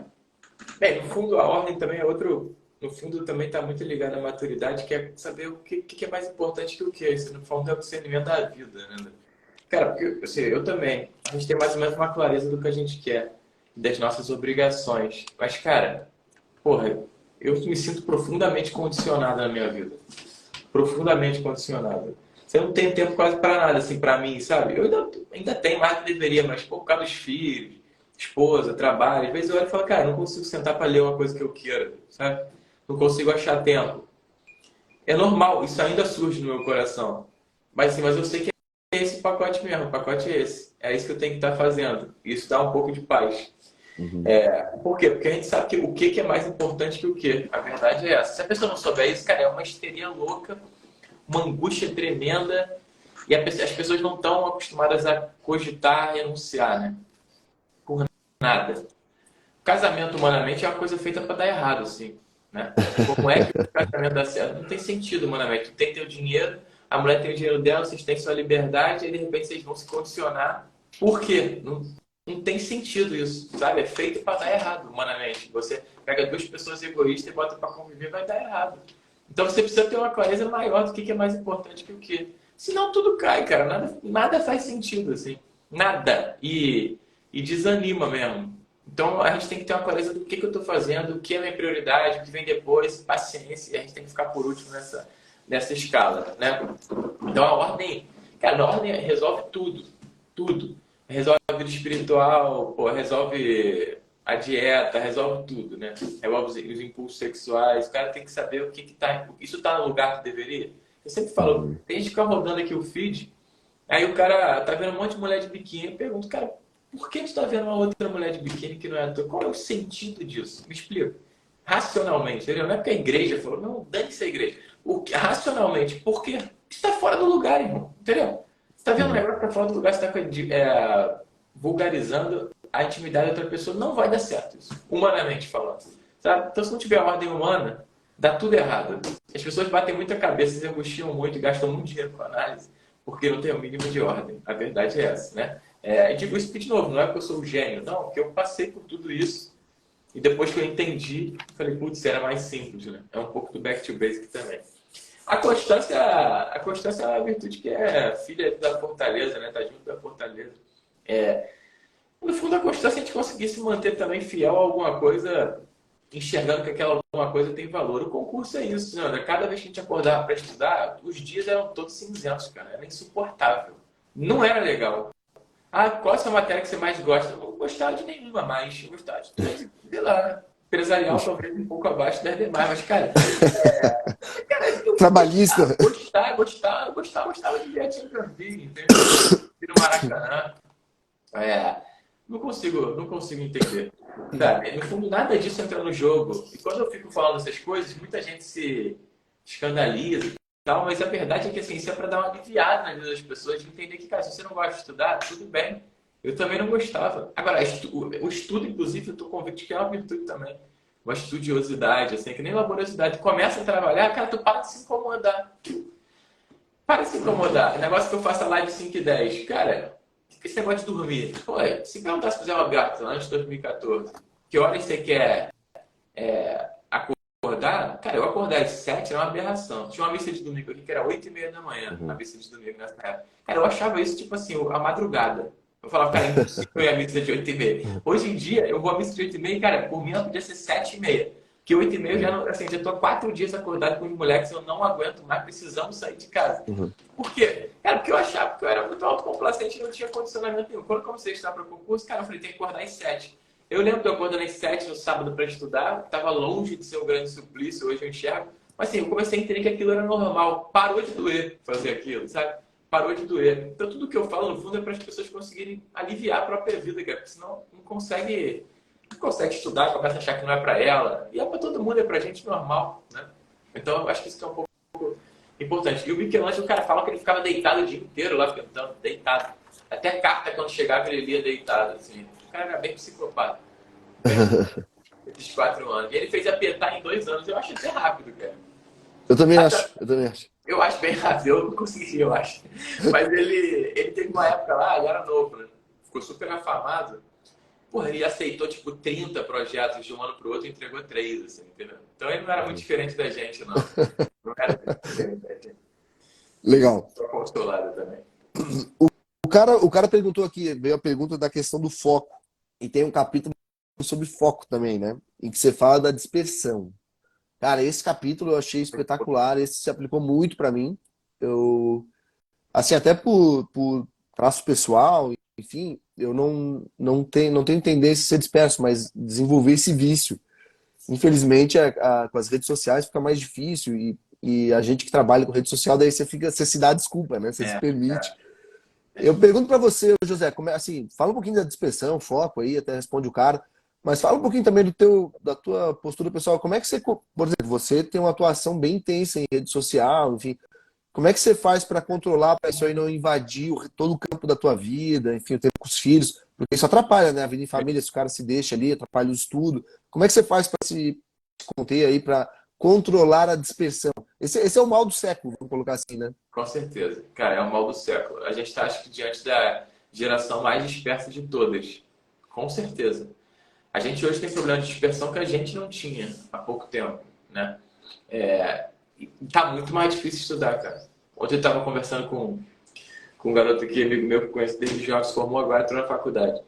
bem, no fundo, a ordem também é outro. No fundo, também está muito ligado à maturidade, que é saber o que é mais importante que o que. Isso, no fundo, é o discernimento da vida, né? Cara, porque assim, eu também. A gente tem mais ou menos uma clareza do que a gente quer, das nossas obrigações. Mas, cara, porra, eu me sinto profundamente condicionado na minha vida. Profundamente condicionado. Você não tem tempo quase para nada, assim, para mim, sabe? Eu ainda tenho mais do que deveria, mas por causa dos filhos, esposa, trabalho. Às vezes eu olho e falo, cara, eu não consigo sentar para ler uma coisa que eu queira, sabe? Não consigo achar tempo. É normal, isso ainda surge no meu coração. Mas, assim, mas eu sei que é esse pacote mesmo, o pacote é esse. É isso que eu tenho que estar fazendo. Isso dá um pouco de paz. Uhum. Por quê? Porque a gente sabe que o que é mais importante que o que. A verdade é essa. Se a pessoa não souber isso, cara, é uma histeria louca, uma angústia tremenda, e as pessoas não estão acostumadas a cogitar, renunciar, né? Por nada. Casamento, humanamente, é uma coisa feita para dar errado, assim, né? Como é que o casamento dá certo? Não tem sentido, humanamente. Tu tem que ter o dinheiro, a mulher tem o dinheiro dela, vocês têm sua liberdade, e de repente vocês vão se condicionar. Por quê? Não tem sentido isso, sabe? É feito para dar errado, humanamente. Você pega duas pessoas egoístas e bota para conviver, vai dar errado. Então você precisa ter uma clareza maior do que é mais importante que o quê. Senão tudo cai, cara. Nada faz sentido, assim. Nada. E desanima mesmo. Então a gente tem que ter uma clareza do que eu estou fazendo, o que é minha prioridade, o que vem depois, paciência. E a gente tem que ficar por último nessa escala, né? Então a ordem, cara, a ordem resolve tudo. Tudo. Resolve a vida espiritual, pô, resolve a dieta, resolve tudo, né? Resolve os impulsos sexuais. O cara tem que saber o que tá. Isso tá no lugar que deveria. Eu sempre falo, Uhum. tem gente que fica rodando aqui o feed, aí o cara tá vendo um monte de mulher de biquíni. Eu pergunto, cara, por que a gente tá vendo uma outra mulher de biquíni que não é a tua? Qual é o sentido disso? Me explica. Racionalmente, entendeu? Não é porque a igreja falou, não, dane-se a igreja. Racionalmente, por quê? Isso tá fora do lugar, irmão. Entendeu? Você tá vendo um Uhum. negócio que tá fora do lugar, você tá vulgarizando a intimidade da outra pessoa, não vai dar certo isso, humanamente falando. Sabe? Então, se não tiver ordem humana, dá tudo errado. As pessoas batem muita cabeça, se angustiam muito e gastam muito dinheiro com análise, porque não tem o mínimo de ordem. A verdade é essa, né? E digo isso de novo, não é porque eu sou um gênio, não, porque eu passei por tudo isso e depois que eu entendi, falei, putz, era mais simples, né? É um pouco do back to basic também. A constância é uma virtude que é filha da fortaleza, né? Tá junto da fortaleza. É, no fundo, a constância é a gente conseguir se manter também fiel a alguma coisa, enxergando que aquela alguma coisa tem valor. O concurso é isso, né? André? Cada vez que a gente acordava para estudar, os dias eram todos cinzentos, cara. Era insuportável. Não era legal. Ah, qual é a sua matéria que você mais gosta? Eu não gostava de nenhuma mais. Eu gostava de todas, sei lá. Empresarial, talvez um pouco abaixo das demais. Mas, cara, eu Trabalhista. gostava de ver a Champions League, entendeu? Ir no Maracanã. É, não consigo entender. Sabe? No fundo, nada disso entra no jogo. E quando eu fico falando essas coisas, muita gente se escandaliza e tal, mas a verdade é que assim, isso é para dar uma aliviada na vida das pessoas, de entender que, cara, se você não gosta de estudar, tudo bem. Eu também não gostava. Agora, o estudo, inclusive, eu estou convicto que é uma virtude também. Uma estudiosidade, assim, que nem laboriosidade. Começa a trabalhar, cara, tu para de se incomodar. Para de se incomodar. O negócio que eu faço a live 5 e 10. Cara, esse negócio de dormir. Pô, se perguntasse pro Zé Roberto, antes de 2014, que horas você quer acordar? Cara, eu acordar às 7 era uma aberração. Tinha uma missa de domingo aqui que era 8h30 da manhã, a Uhum. missa de domingo nessa época. Cara, eu achava isso, tipo assim, a madrugada. Eu falava, cara, é impossível ir à missa de 8h30. Hoje em dia, eu vou à missa de 8h30 e, cara, por mim ela podia ser 7h30. Que 8h30 eu já não, assim, já tô há 4 dias acordado com os moleques, eu não aguento mais, precisamos sair de casa. Uhum. Por quê? Cara, porque eu achava que eu era muito autocomplacente e não tinha condicionamento nenhum. Quando eu comecei a estudar para o concurso, cara, eu falei, tem que acordar às 7. Eu lembro de eu acordando às 7 no sábado para estudar, estava longe de ser um grande suplício, hoje eu enxergo, Mas assim, eu comecei a entender que aquilo era normal. Parou de doer fazer aquilo, sabe? Parou de doer. Então tudo que eu falo, no fundo, é para as pessoas conseguirem aliviar a própria vida, cara. Porque senão não consegue estudar, começa a achar que não é para ela. E é para todo mundo, é para gente normal, né? Então eu acho que isso é um pouco importante. E o Michelangelo, o cara fala que ele ficava deitado o dia inteiro lá, pintando, deitado. Até carta, quando chegava, ele lia deitado, assim. O cara era bem psicopata. Bem, esses 4 anos. E ele fez apertar em 2 anos. Eu acho até rápido, cara. Eu também Até- acho, eu também acho. Eu acho bem rápido. Eu não consegui, eu acho. Mas ele teve uma época lá, ele era novo, né? Ficou super afamado. Porra, ele aceitou, tipo, 30 projetos de um ano pro outro e entregou 3, assim, entendeu? Então ele não era muito diferente da gente, não. Não era muito diferente da gente. Legal. Tô consolado também. O cara perguntou aqui, veio a pergunta da questão do foco. E tem um capítulo sobre foco também, né? Em que você fala da dispersão. Cara, esse capítulo eu achei espetacular, esse se aplicou muito pra mim. Eu, assim, até por traço pessoal, enfim, eu não tenho tendência a ser disperso, mas desenvolver esse vício. Infelizmente, com as redes sociais fica mais difícil e a gente que trabalha com rede social, daí você se dá desculpa, né? Você se É, permite. cara. Eu pergunto pra você, José, assim, fala um pouquinho da dispersão, foco aí, até responde o cara, mas fala um pouquinho também da tua postura pessoal. Como é que você, por exemplo, você tem uma atuação bem intensa em rede social, enfim, como é que você faz para controlar, para isso aí não invadir todo o campo da tua vida, enfim, o tempo com os filhos? Porque isso atrapalha, né? A vida em família, se o cara se deixa ali, atrapalha o estudo. Como é que você faz para se conter aí, para controlar a dispersão? Esse é o mal do século, vamos colocar assim, né? Com certeza. Cara, é o mal do século. A gente está, acho que, diante da geração mais dispersa de todas. Com certeza. A gente hoje tem problema de dispersão que a gente não tinha há pouco tempo, né? E tá muito mais difícil estudar, cara. Ontem eu estava conversando com um garoto aqui, amigo meu, que conheço desde jovem, se formou agora, entrou na faculdade.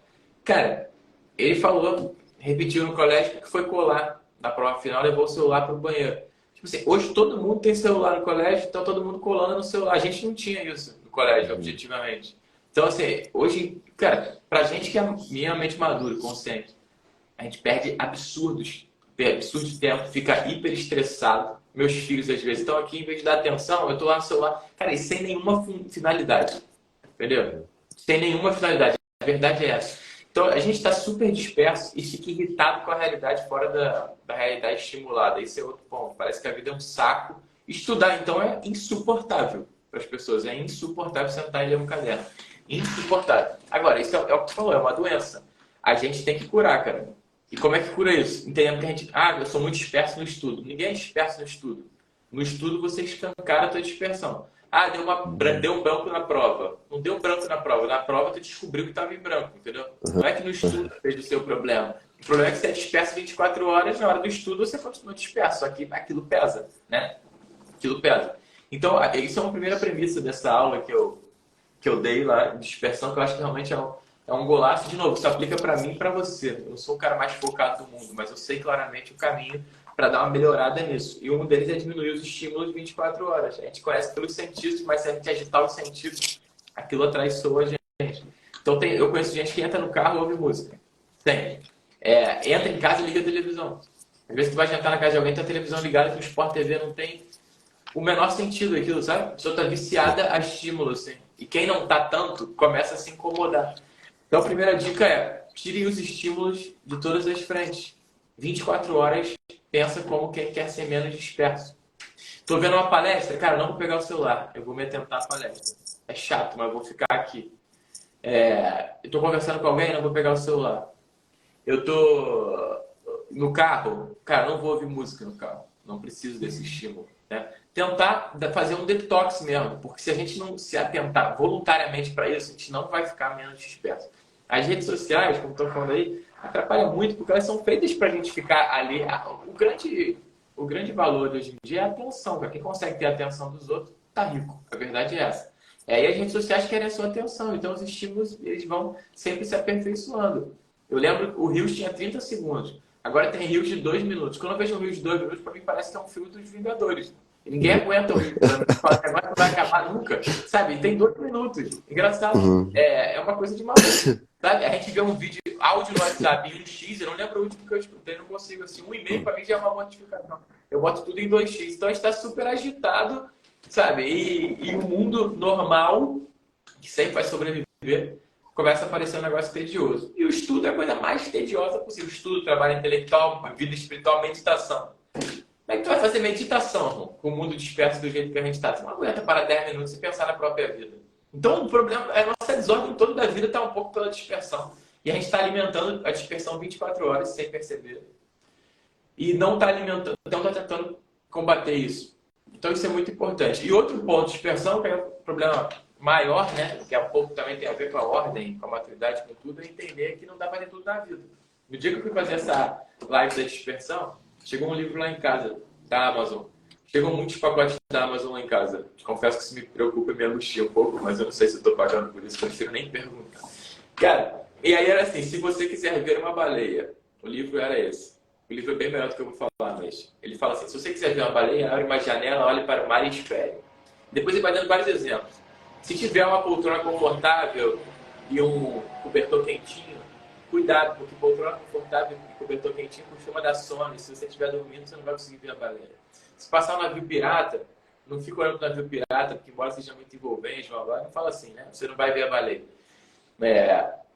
Cara, ele falou, repetiu no colégio que foi colar na prova final, levou o celular para o banheiro. Tipo assim, hoje todo mundo tem celular no colégio, então todo mundo colando no celular. A gente não tinha isso no colégio, objetivamente. Então, assim, hoje, cara, pra gente que é minimamente maduro, consciente, a gente perde absurdos de tempo, fica hiper estressado. Meus filhos, às vezes, estão aqui, em vez de dar atenção, eu tô lá no celular. Cara, e sem nenhuma finalidade. Entendeu? Sem nenhuma finalidade. A verdade é essa. Então, a gente está super disperso e fica irritado com a realidade fora da realidade estimulada. Esse é outro ponto. Parece que a vida é um saco. Estudar, então, é insuportável para as pessoas. É insuportável sentar e ler um caderno. Insuportável. Agora, isso é o que tu falou, é uma doença. A gente tem que curar, cara. E como é que cura isso? Entendendo que a gente... Ah, eu sou muito disperso no estudo. Ninguém é disperso no estudo. No estudo, você escancara a tua dispersão. Ah, deu um branco na prova. Não deu branco na prova. Na prova, tu descobriu que estava em branco, entendeu? Não é que no estudo fez o seu problema. O problema é que você é disperso 24 horas, na hora do estudo você continua disperso. Só que aquilo pesa, né? Aquilo pesa. Então, isso é uma primeira premissa dessa aula que eu dei lá, de dispersão, que eu acho que realmente é um golaço. De novo, isso aplica para mim e para você. Eu não sou o cara mais focado do mundo, mas eu sei claramente o caminho para dar uma melhorada nisso. E um deles é diminuir os estímulos 24 horas. A gente conhece pelos sentidos, mas se a gente agitar os sentidos, aquilo atraiçoa a gente. Então, eu conheço gente que entra no carro e ouve música. Tem. Entra em casa e liga a televisão. Às vezes tu vai jantar na casa de alguém, tem a televisão ligada, que o Sport TV não tem o menor sentido aquilo, sabe? A pessoa tá viciada a estímulos, assim. E quem não tá tanto, começa a se incomodar. Então, a primeira dica é: tire os estímulos de todas as frentes. 24 horas, pensa como quem quer ser menos disperso. Tô vendo uma palestra, cara, não vou pegar o celular, eu vou me atentar à palestra. É chato, mas eu vou ficar aqui. Eu tô conversando com alguém, não vou pegar o celular. Eu tô no carro, cara, não vou ouvir música no carro. Não preciso desse estímulo, né? Tentar fazer um detox mesmo, porque se a gente não se atentar voluntariamente para isso, a gente não vai ficar menos disperso. As redes sociais, como estou falando aí, atrapalham muito porque elas são feitas para a gente ficar ali. O grande valor de hoje em dia é a atenção. Para quem consegue ter a atenção dos outros, tá rico. A verdade é essa. E as redes sociais querem a sua atenção, então os estímulos eles vão sempre se aperfeiçoando. Eu lembro que o Reels tinha 30 segundos. Agora tem Reels de 2 minutos. Quando eu vejo um Reels de 2 minutos, para mim parece que é um filme dos Vingadores. Ninguém aguenta o Reels. Fala que agora não vai acabar nunca. Sabe? Tem 2 minutos. Engraçado. Uhum. É uma coisa de maluco. Sabe? A gente vê um vídeo, áudio no WhatsApp em 1x, eu não lembro o último que eu escutei, não consigo. Assim, 1,5 para mim já é uma notificação. eu boto tudo em 2x. Então a gente está super agitado, sabe? E o mundo normal, que sempre vai sobreviver, começa a aparecer um negócio tedioso. E o estudo é a coisa mais tediosa possível. Estudo, trabalho intelectual, vida espiritual, meditação. Como é que tu vai fazer meditação, irmão, com o mundo disperso do jeito que a gente está? Você não aguenta parar 10 minutos e pensar na própria vida. Então, o problema é a nossa desordem toda da vida está um pouco pela dispersão. E a gente está alimentando a dispersão 24 horas sem perceber. E não está alimentando, não está tentando combater isso. Então, isso é muito importante. E outro ponto, dispersão, que é um problema maior, né? Que é um pouco também tem a ver com a ordem, com a maturidade, com tudo, é entender que não dá para ter tudo na vida. No dia que eu fui fazer essa live da dispersão, chegou um livro lá em casa, da Amazon. Chegam muitos pacotes da Amazon lá em casa. Confesso que isso me preocupa e me angustia um pouco, mas eu não sei se eu estou pagando por isso, prefiro nem perguntar. Cara, e aí era assim, se você quiser ver uma baleia, o livro era esse. O livro é bem melhor do que eu vou falar, mas ele fala assim, se você quiser ver uma baleia, abre uma janela, olhe para o mar e espere. Depois ele vai dando vários exemplos. Se tiver uma poltrona confortável e um cobertor quentinho, cuidado, porque poltrona confortável e cobertor quentinho costuma dar sono. E se você estiver dormindo, você não vai conseguir ver a baleia. Se passar um navio pirata, não fica olhando para o navio pirata, porque embora seja muito envolvente, não fala assim, né? Você não vai ver a baleia.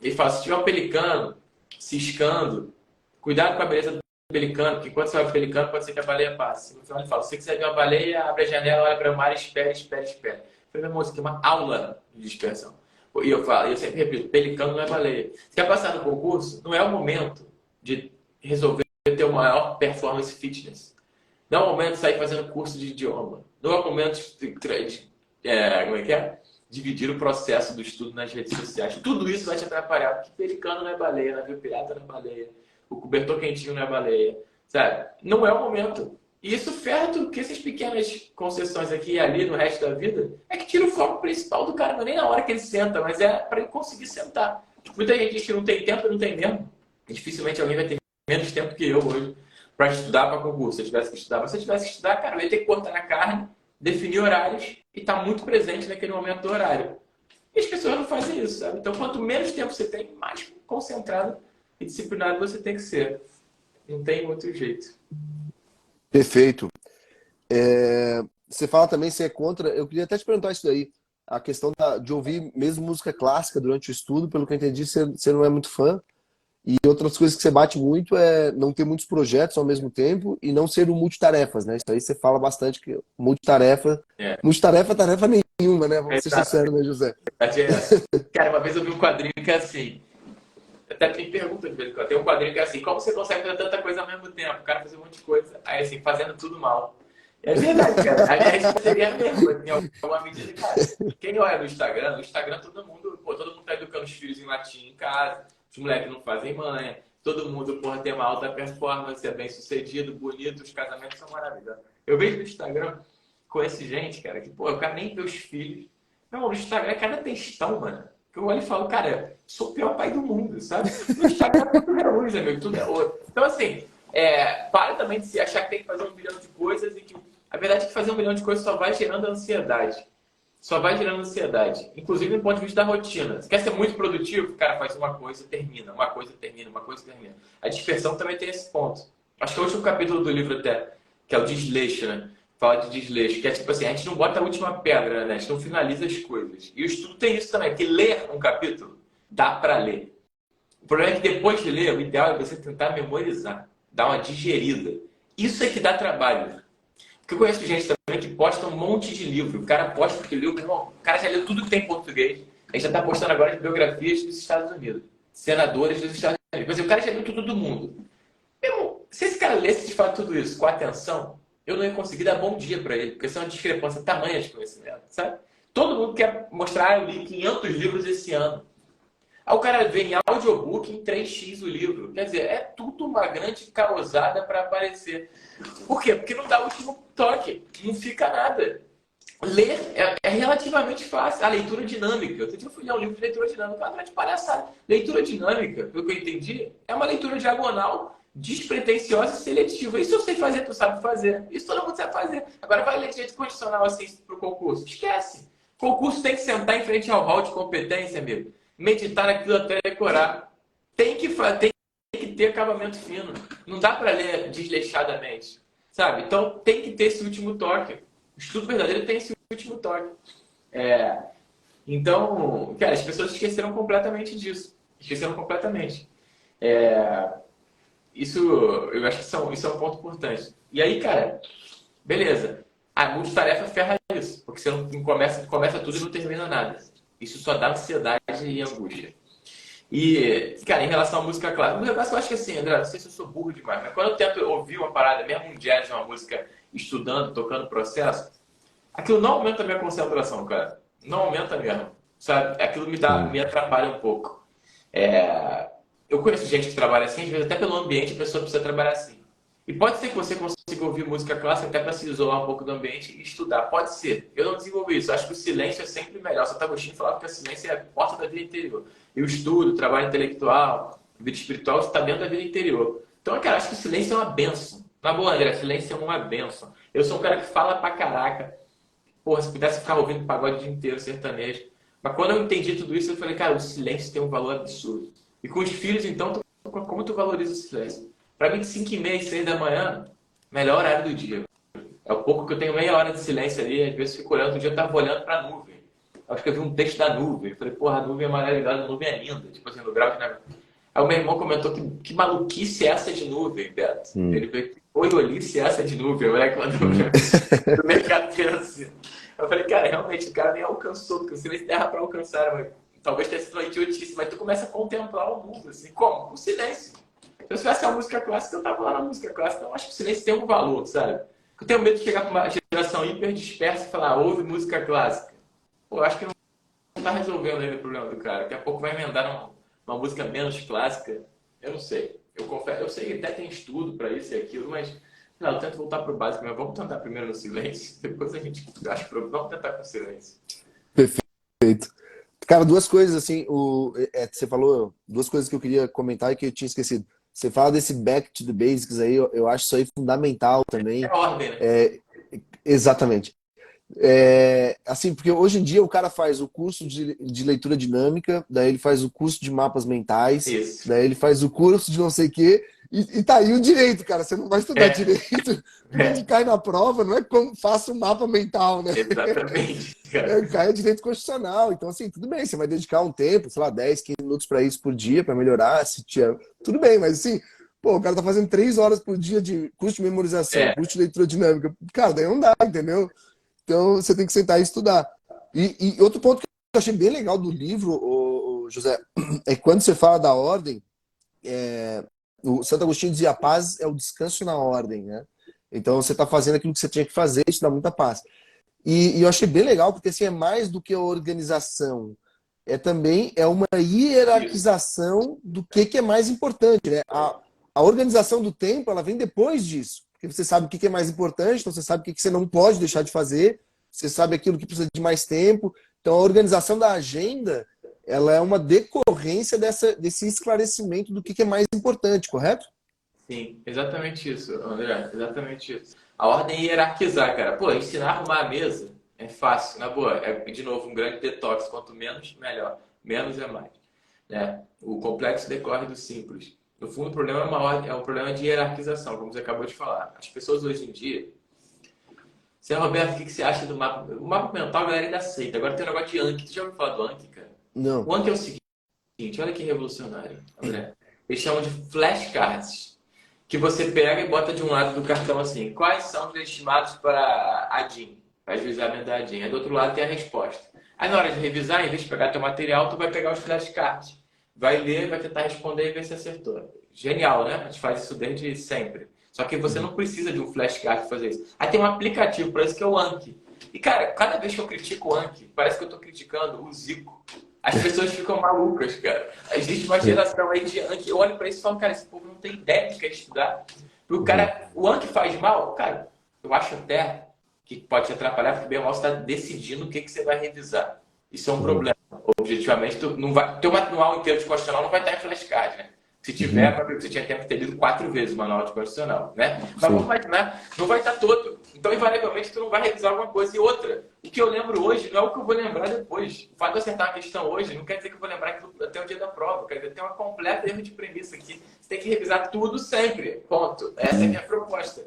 Ele fala, se tiver um pelicano ciscando, cuidado com a beleza do pelicano, porque enquanto você vai pro pelicano, pode ser que a baleia passe. No final ele fala, se você quiser ver uma baleia, abre a janela, olha para o mar e espere, espere, espere. Eu falei, meu irmão, isso aqui é uma aula de dispersão. E eu falo, eu sempre repito, pelicano não é baleia. Se quer passar no concurso, não é o momento de resolver ter uma maior performance fitness. Não é o momento de sair fazendo curso de idioma. Não é o momento de dividir o processo do estudo nas redes sociais. Tudo isso vai te atrapalhar, porque pelicano não é baleia, navio pirata não é baleia, o cobertor quentinho não é baleia, sabe? Não é o momento. E isso ferra tudo, porque essas pequenas concessões aqui e ali no resto da vida é que tira o foco principal do cara. Não é nem na hora que ele senta, mas é para ele conseguir sentar. Muita gente diz que não tem tempo, não tem mesmo. Dificilmente alguém vai ter menos tempo que eu hoje para estudar para concurso. Se eu tivesse que estudar, mas se eu tivesse que estudar, cara, eu ia ter que cortar na carne, definir horários e estar muito presente naquele momento do horário. E as pessoas não fazem isso, sabe? Então, quanto menos tempo você tem, mais concentrado e disciplinado você tem que ser. Não tem outro jeito. Perfeito. Você fala também, você é contra. Eu queria até te perguntar isso daí. A questão de ouvir mesmo música clássica durante o estudo, pelo que eu entendi, você não é muito fã. E outras coisas que você bate muito é não ter muitos projetos ao mesmo tempo e não ser um multitarefas, né? Isso aí você fala bastante que multitarefa. Multitarefa, tarefa nenhuma, né? Vamos ser sinceros, né, José? Cara, uma vez eu vi um quadrinho que é assim. Até me pergunta de vez em quando. Tem um quadrinho que é assim: como você consegue fazer tanta coisa ao mesmo tempo? O cara faz um monte de coisa, aí assim, fazendo tudo mal. É verdade, cara. A minha resposta seria a mesma, em alguma medida, cara. Quem olha no Instagram todo mundo tá educando os filhos em latim em casa. Os moleques não fazem manha. Todo mundo, tem uma alta performance, é bem sucedido, bonito, os casamentos são maravilhosos. Eu vejo no Instagram, conheço gente, cara, que, o cara nem vê os filhos. Meu irmão, no Instagram é cada textão, mano. Que eu olho e falo, cara, sou o pior pai do mundo, sabe? No Instagram tudo é luz, amigo, tudo é ouro. Então, assim, para também de se achar que tem que fazer 1 milhão de coisas e que a verdade é que fazer 1 milhão de coisas só vai gerando ansiedade. Só vai gerando ansiedade. Inclusive, do ponto de vista da rotina. Você quer ser muito produtivo? O cara faz uma coisa e termina. Uma coisa e termina. Uma coisa e termina. A dispersão também tem esse ponto. Acho que é o último capítulo do livro até, que é o desleixo, né? Fala de desleixo. Que é tipo assim, a gente não bota a última pedra, né? A gente não finaliza as coisas. E o estudo tem isso também. Porque ler um capítulo, dá para ler. O problema é que depois de ler, o ideal é você tentar memorizar. Dar uma digerida. Isso é que dá trabalho. Porque eu conheço gente também que posta um monte de livro. O cara posta porque leu, irmão, o cara já leu tudo que tem em português. A gente já está postando agora as biografias dos Estados Unidos. Senadores dos Estados Unidos. Mas o cara já leu tudo do mundo. Meu irmão, se esse cara lesse de fato tudo isso com atenção, eu não ia conseguir dar bom dia para ele. Porque isso é uma discrepância tamanha de conhecimento, sabe? Todo mundo quer mostrar, eu li 500 livros esse ano. Aí o cara vê em audiobook em 3x o livro. Quer dizer, é tudo uma grande causada para aparecer. Por quê? Porque não dá o último toque. Não fica nada. Ler é relativamente fácil. A leitura dinâmica. Outro dia eu fui ler um livro de leitura dinâmica. Uma grande palhaçada. Leitura dinâmica, pelo que eu entendi, é uma leitura diagonal, despretensiosa e seletiva. Isso eu sei fazer, tu sabe fazer. Isso todo mundo sabe fazer. Agora vai ler de jeito condicional assim para o concurso. Esquece. Concurso tem que sentar em frente ao hall de competência, amigo. Meditar naquilo até decorar. Tem que ter acabamento fino. Não dá para ler desleixadamente. sabe? Então tem que ter esse último toque. O estudo verdadeiro tem esse último toque. É, então, cara, as pessoas esqueceram completamente disso. Esqueceram completamente. É, isso, eu acho que isso é um ponto importante. E aí, cara, beleza. A multitarefa ferra isso, porque você não começa tudo e não termina nada. Isso só dá ansiedade e angústia. E, cara, em relação à música clássica, música clássica eu acho que assim, André, não sei se eu sou burro demais, mas quando eu tento ouvir uma parada, mesmo um jazz, uma música estudando, tocando processo, aquilo não aumenta a minha concentração, cara. Não aumenta mesmo. Sabe? Aquilo me atrapalha um pouco. É, eu conheço gente que trabalha assim, às vezes até pelo ambiente a pessoa precisa trabalhar assim. E pode ser que você consiga ouvir música clássica até para se isolar um pouco do ambiente e estudar. Pode ser. Eu não desenvolvi isso. Acho que o silêncio é sempre melhor. Santo Agostinho falava que o silêncio é a porta da vida interior. E o estudo, o trabalho intelectual, a vida espiritual está dentro da vida interior. Então, cara, acho que o silêncio é uma benção. Na boa, André, silêncio é uma benção. Eu sou um cara que fala pra caraca. Porra, se pudesse ficar ouvindo pagode o dia inteiro, sertanejo. Mas quando eu entendi tudo isso, eu falei, cara, o silêncio tem um valor absurdo. E com os filhos, então, como tu valoriza o silêncio? Pra mim, de 5h30, 6 da manhã, melhor horário do dia. É o pouco que eu tenho meia hora de silêncio ali, às vezes fico olhando, um dia eu tava olhando pra nuvem. Acho que eu vi um texto da nuvem. Eu falei, porra, a nuvem é maravilhosa, a nuvem é linda. Tipo assim, no grau de neve. Aí o meu irmão comentou que maluquice é essa de nuvem, Beto. Ele veio, oi, Olice, essa de nuvem. O moleque mandou no mercado financeiro. Eu falei, cara, realmente, o cara nem alcançou, porque o silêncio terra para alcançar, mas talvez tenha sido uma idiotice, mas tu começa a contemplar o mundo, assim, como? O silêncio. Se eu tivesse a música clássica, eu tava lá na música clássica, então eu acho que o silêncio tem um valor, sabe? Eu tenho medo de chegar com uma geração hiper dispersa e falar, ouve música clássica. Pô, eu acho que não tá resolvendo ainda o problema do cara. Daqui a pouco vai emendar uma música menos clássica. Eu não sei. Eu confesso, eu sei que até tem estudo para isso e aquilo, mas não, eu tento voltar pro básico, mas vamos tentar primeiro no silêncio, depois a gente acha que vamos tentar com o silêncio. Perfeito. Cara, duas coisas assim, você falou duas coisas que eu queria comentar e que eu tinha esquecido. Você fala desse back to the basics aí, eu acho isso aí fundamental É também. ordem, né? Exatamente. Assim, porque hoje em dia o cara faz o curso de leitura dinâmica, daí ele faz o curso de mapas mentais, Isso. daí ele faz o curso de não sei o quê, e tá aí o direito, cara. Você não vai estudar É, direito quando é, cai na prova, não é como faça um mapa mental, né? exatamente, cara. Cai direito constitucional. Então, assim, tudo bem, você vai dedicar um tempo, sei lá, 10, 15 minutos para isso por dia, para melhorar, se tiver... Tudo bem, mas assim, pô, o cara tá fazendo 3 horas por dia de curso de memorização, É, curso de leitura dinâmica. Cara, daí não dá, entendeu? Então você tem que sentar e estudar. E outro ponto que eu achei bem legal do livro, José, é que quando você fala da ordem, o Santo Agostinho dizia: a paz é o descanso na ordem, né? Então você está fazendo aquilo que você tinha que fazer, isso dá muita paz. E eu achei bem legal, porque assim, é mais do que a organização. Também uma isso. hierarquização do que é mais importante, né? A organização do tempo, ela vem depois disso. Porque você sabe o que é mais importante, então você sabe o que você não pode deixar de fazer, você sabe aquilo que precisa de mais tempo. Então a organização da agenda, ela é uma decorrência desse esclarecimento do que é mais importante, correto? Sim, exatamente isso, André, exatamente isso. A ordem é hierarquizar, cara. Pô, ensinar a arrumar a mesa é fácil, na boa. É, de novo, um grande detox. Quanto menos, melhor. Menos é mais. Né? O complexo decorre do simples. No fundo, o problema é uma ordem, é um problema de hierarquização, como você acabou de falar. As pessoas hoje em dia. Você, Roberto, o que você acha do mapa? O mapa mental a galera ainda aceita. Agora tem um negócio de Anki. Tu já ouviu falar do Anki, cara? Não. O Anki é o seguinte, olha que revolucionário, André. Eles chamam de flashcards, que você pega e bota de um lado do cartão assim, quais são os estimados para a DIN, para ajuizamento da DIN. Aí do outro lado tem a resposta. Aí na hora de revisar, em vez de pegar teu material, tu vai pegar os flashcards. Vai ler, vai tentar responder e ver se acertou. Genial, né? A gente faz isso desde sempre. Só que você não precisa de um flashcard para fazer isso. Aí tem um aplicativo para isso que é o Anki. E, cara, cada vez que eu critico o Anki, parece que eu estou criticando o Zico. As pessoas ficam malucas, cara. Existe uma geração aí de Anki. Eu olho pra isso e falo, cara, esse povo não tem ideia do que quer estudar. Porque o cara, o Anki faz mal, cara, eu acho até que pode te atrapalhar, porque bem ou mal você está decidindo o que você vai revisar. Isso é um problema. Objetivamente, tu não vai, teu manual inteiro de constitucional não vai estar em flashcard, né? Se tiver, você tinha tempo de ter lido 4 vezes o manual de constitucional, né? Mas vamos imaginar, não vai estar todo. Então, invariavelmente, tu não vai revisar alguma coisa. E outra, o que eu lembro hoje não é o que eu vou lembrar depois. O fato de eu acertar uma questão hoje não quer dizer que eu vou lembrar aquilo até o dia da prova. Quer dizer, tem uma completa erro de premissa aqui. Você tem que revisar tudo sempre. Ponto. Essa é a minha proposta.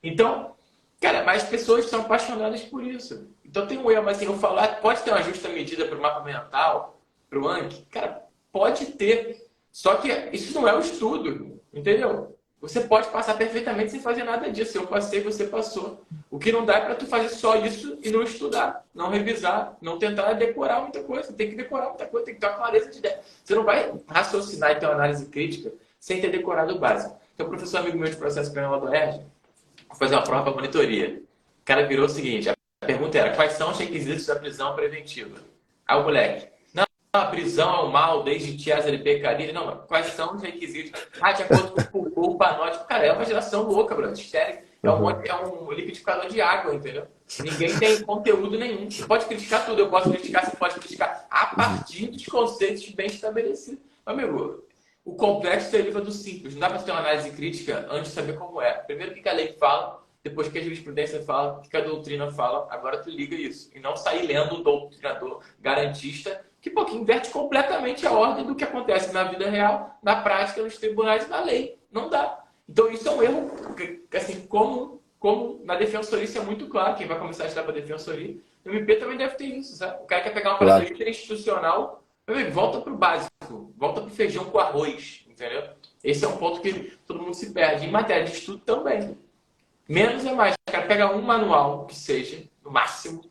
Então, cara, mas as pessoas são apaixonadas por isso. Então tem um erro, mas assim, eu falar, pode ter uma justa medida para o mapa mental, para o Anki? Cara, pode ter. Só que isso não é o estudo, entendeu? Você pode passar perfeitamente sem fazer nada disso. Eu passei, você passou. O que não dá é para tu fazer só isso e não estudar, não revisar, não tentar decorar muita coisa. Tem que decorar muita coisa, tem que ter uma clareza de ideia. Você não vai raciocinar e ter uma análise crítica sem ter decorado o básico. Então, o professor amigo meu de processo penal lá do ERJ, vou fazer uma prova para monitoria. O cara virou o seguinte, a pergunta era, quais são os requisitos da prisão preventiva? Aí o moleque, não, a prisão é o mal desde Cesare Beccaria. Não, quais são os requisitos? Ah, de acordo com o Foucault, o Panotti. Cara, é uma geração louca, brother, histérica. É um liquidificador de água, entendeu? Ninguém tem conteúdo nenhum. Você pode criticar tudo, eu posso criticar, você pode criticar a partir dos conceitos bem estabelecidos. Amigo, o complexo deriva do simples. Não dá para ter uma análise crítica antes de saber como é. Primeiro o que a lei fala, depois o que a jurisprudência fala, o que a doutrina fala. Agora tu liga isso. E não sair lendo o doutrinador garantista que, pô, que inverte completamente a ordem do que acontece na vida real, na prática, nos tribunais e na lei. Não dá. Então isso é um erro assim, comum. Como na defensoria isso é muito claro. Quem vai começar a estudar para defensoria, o MP também deve ter isso, sabe? O cara quer pegar uma parada institucional, volta para o básico, volta para o feijão com arroz, entendeu? Esse é um ponto que todo mundo se perde. Em matéria de estudo também. Menos é mais. O cara pega um manual que seja, no máximo.